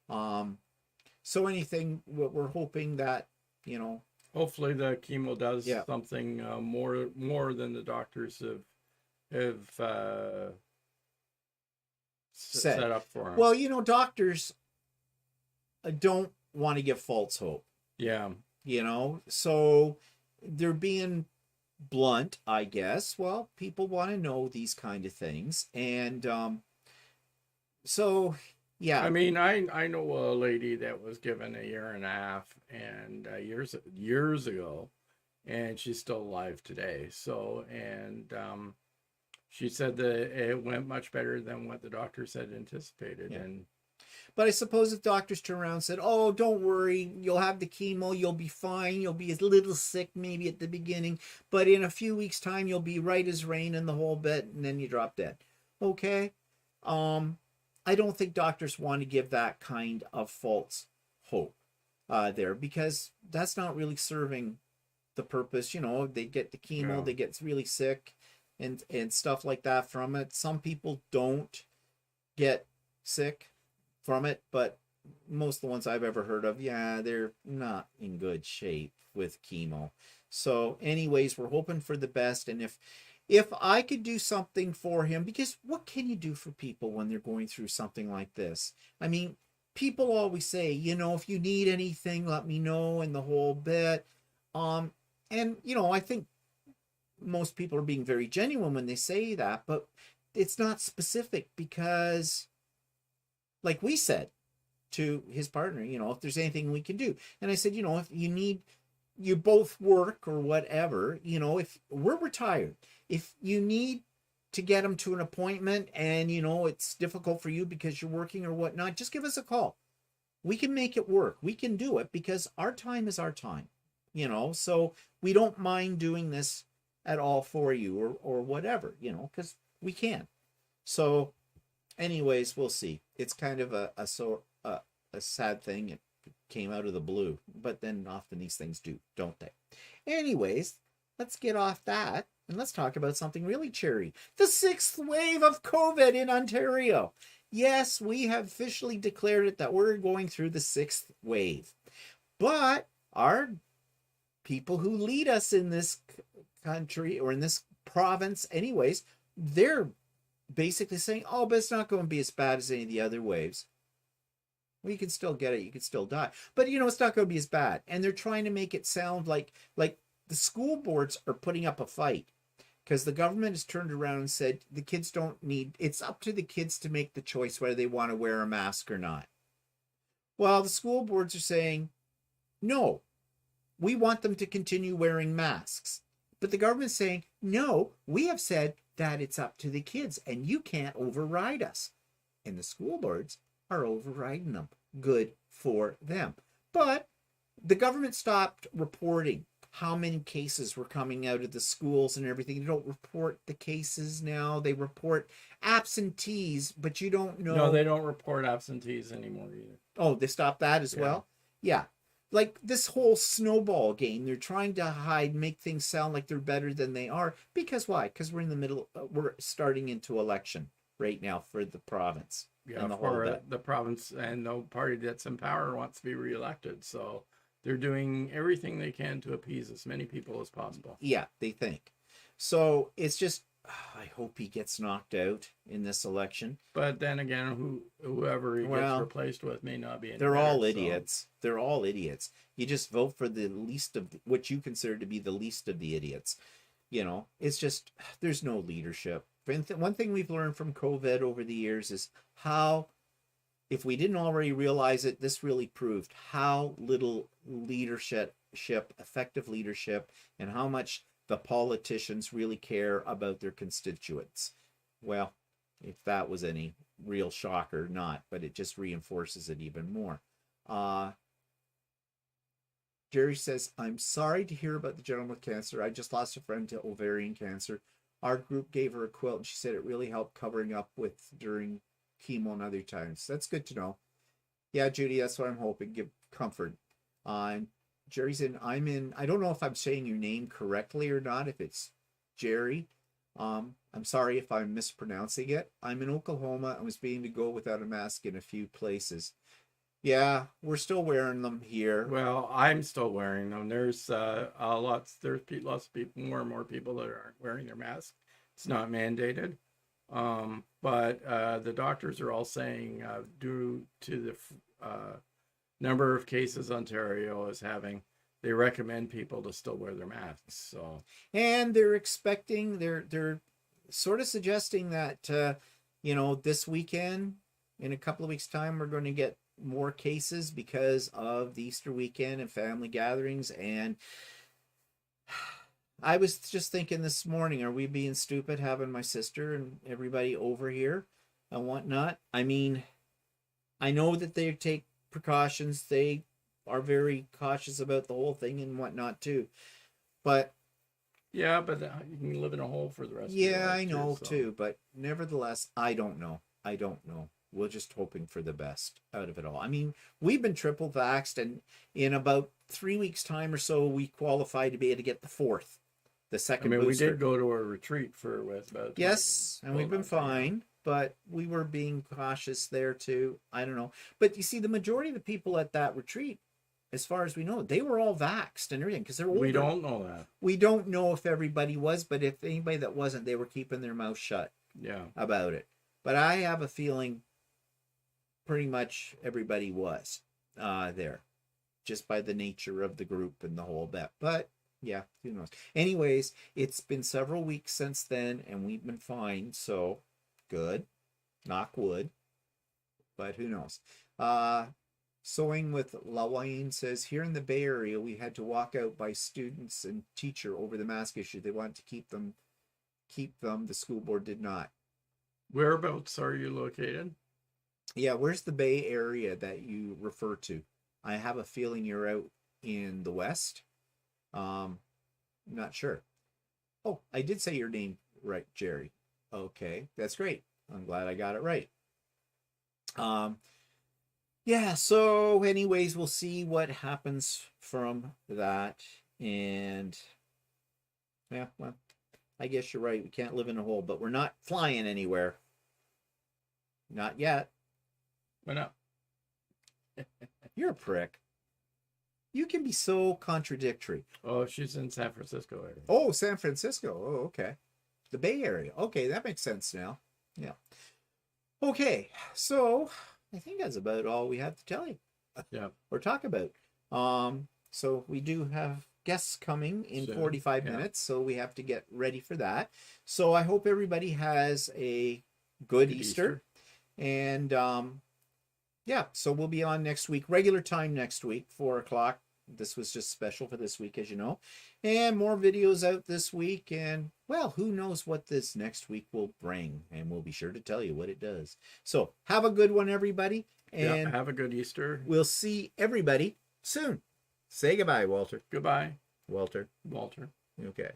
So anything, we're hoping that, hopefully the chemo does Yeah. something more than the doctors have set up for him. Well, doctors don't want to give false hope, Yeah. so they're being blunt, I guess. Well, people want to know these kind of things. And so, yeah. I mean, I know a lady that was given a year and a half and years ago, and she's still alive today. So, and she said that it went much better than what the doctors had anticipated. Yeah. And But I suppose if doctors turn around and said, "Oh, don't worry, you'll have the chemo, you'll be fine, you'll be a little sick maybe at the beginning, but in a few weeks' time you'll be right as rain and the whole bit, and then you drop dead." Okay. I don't think doctors want to give that kind of false hope there, because that's not really serving the purpose. They get the chemo, Yeah. they get really sick and stuff like that from it. Some people don't get sick from it, but most of the ones I've ever heard of, yeah, they're not in good shape with chemo. So anyways, we're hoping for the best. And if I could do something for him, because what can you do for people when they're going through something like this? I mean, people always say, if you need anything, let me know, and the whole bit. And I think most people are being very genuine when they say that, but it's not specific, because like we said to his partner, if there's anything we can do. And I said, if you both work or whatever, if we're retired, if you need to get him to an appointment and, it's difficult for you because you're working or whatnot, just give us a call. We can make it work. We can do it, because our time is our time, so we don't mind doing this at all for you or whatever, because we can. So anyways, we'll see. It's kind of a sad thing. It came out of the blue, but then often these things do, don't they? Anyways, let's get off that and let's talk about something really cheery. The 6th wave of COVID in Ontario. Yes, we have officially declared it that we're going through the 6th wave. But our people who lead us in this country or in this province anyways, they're basically saying, oh, but it's not going to be as bad as any of the other waves. Well, you can still get it, you can still die, but it's not going to be as bad. And they're trying to make it sound like the school boards are putting up a fight, because the government has turned around and said the kids don't need, it's up to the kids to make the choice whether they want to wear a mask or not. Well, the school boards are saying, no, we want them to continue wearing masks. But the government's saying, no, we have said that it's up to the kids and you can't override us. And the school boards are overriding them. Good for them. But the government stopped reporting how many cases were coming out of the schools and everything. They don't report the cases now. They report absentees, but you don't know. No, they don't report absentees anymore either. Oh, they stopped that as well? Yeah. Like this whole snowball game, they're trying to hide, make things sound like they're better than they are. Because why? Because we're in the middle, we're starting into election right now for the province. Yeah, for the province, and the party that's in power wants to be reelected. So they're doing everything they can to appease as many people as possible. Yeah, they think. So it's just, I hope he gets knocked out in this election. But then again, whoever he gets replaced with may not be. They're all idiots. They're all idiots. You just vote for the least of what you consider to be the least of the idiots. You know, it's just, there's no leadership. One thing we've learned from COVID over the years is how, if we didn't already realize it, this really proved how little leadership, effective leadership, and how much the politicians really care about their constituents. Well, if that was any real shock or not, but it just reinforces it even more. Jerry says, I'm sorry to hear about the gentleman with cancer. I just lost a friend to ovarian cancer. Our group gave her a quilt, and she said it really helped covering up with during chemo and other times. That's good to know. Yeah, Judy, that's what I'm hoping. Give comfort. And Jerry's in, I don't know if I'm saying your name correctly or not, if it's Jerry. I'm sorry if I'm mispronouncing it. I'm in Oklahoma. I was being to go without a mask in a few places. Yeah, we're still wearing them here. Well, I'm still wearing them. There's lots of people, more and more people that aren't wearing their mask. It's not mandated, but the doctors are all saying due to the number of cases Ontario is having, they recommend people to still wear their masks. So, and they're expecting, they're sort of suggesting that this weekend, in a couple of weeks' time, we're going to get more cases because of the Easter weekend and family gatherings. And I was just thinking this morning, are we being stupid having my sister and everybody over here and whatnot? I mean, I know that they take precautions. They are very cautious about the whole thing and whatnot too. But yeah, but you can live in a hole for the rest of your life. Yeah, I know too. But nevertheless, I don't know. We're just hoping for the best out of it all. I mean, we've been triple vaxxed, and in about 3 weeks' time or so, we qualify to be able to get the second booster. We did go to a retreat with about and we've been fine, but we were being cautious there too. I don't know. But you see, the majority of the people at that retreat, as far as we know, they were all vaxxed and everything because they're older. We don't know that. We don't know if everybody was, but if anybody that wasn't, they were keeping their mouth shut about it. But I have a feeling pretty much everybody was there, just by the nature of the group and the whole bit. But yeah, who knows? Anyways, it's been several weeks since then, and we've been fine. So good, knock wood. But who knows? Sewing with Lawayne says, here in the Bay Area, we had to walk out by students and teacher over the mask issue. They wanted to keep them. The school board did not. Whereabouts are you located? Yeah, where's the Bay Area that you refer to? I have a feeling you're out in the West. Not sure. Oh, I did say your name right, Jerry. Okay, that's great. I'm glad I got it right. Yeah, so anyways, we'll see what happens from that. And yeah, well, I guess you're right. We can't live in a hole, but we're not flying anywhere. Not yet. Why not? You're a prick. You can be so contradictory. Oh, she's in San Francisco area. Oh, San Francisco. Oh, okay. The Bay Area. Okay, that makes sense now. Yeah. Okay, so I think that's about all we have to tell you. Yeah. Or talk about. So we do have guests coming in 45 minutes, so we have to get ready for that. So I hope everybody has a good Easter. And yeah, so we'll be on next week, regular time next week, 4 o'clock. This was just special for this week, as you know. And more videos out this week. And, well, who knows what this next week will bring. And we'll be sure to tell you what it does. So have a good one, everybody. And have a good Easter. We'll see everybody soon. Say goodbye, Walter. Goodbye. Walter. Walter. Okay.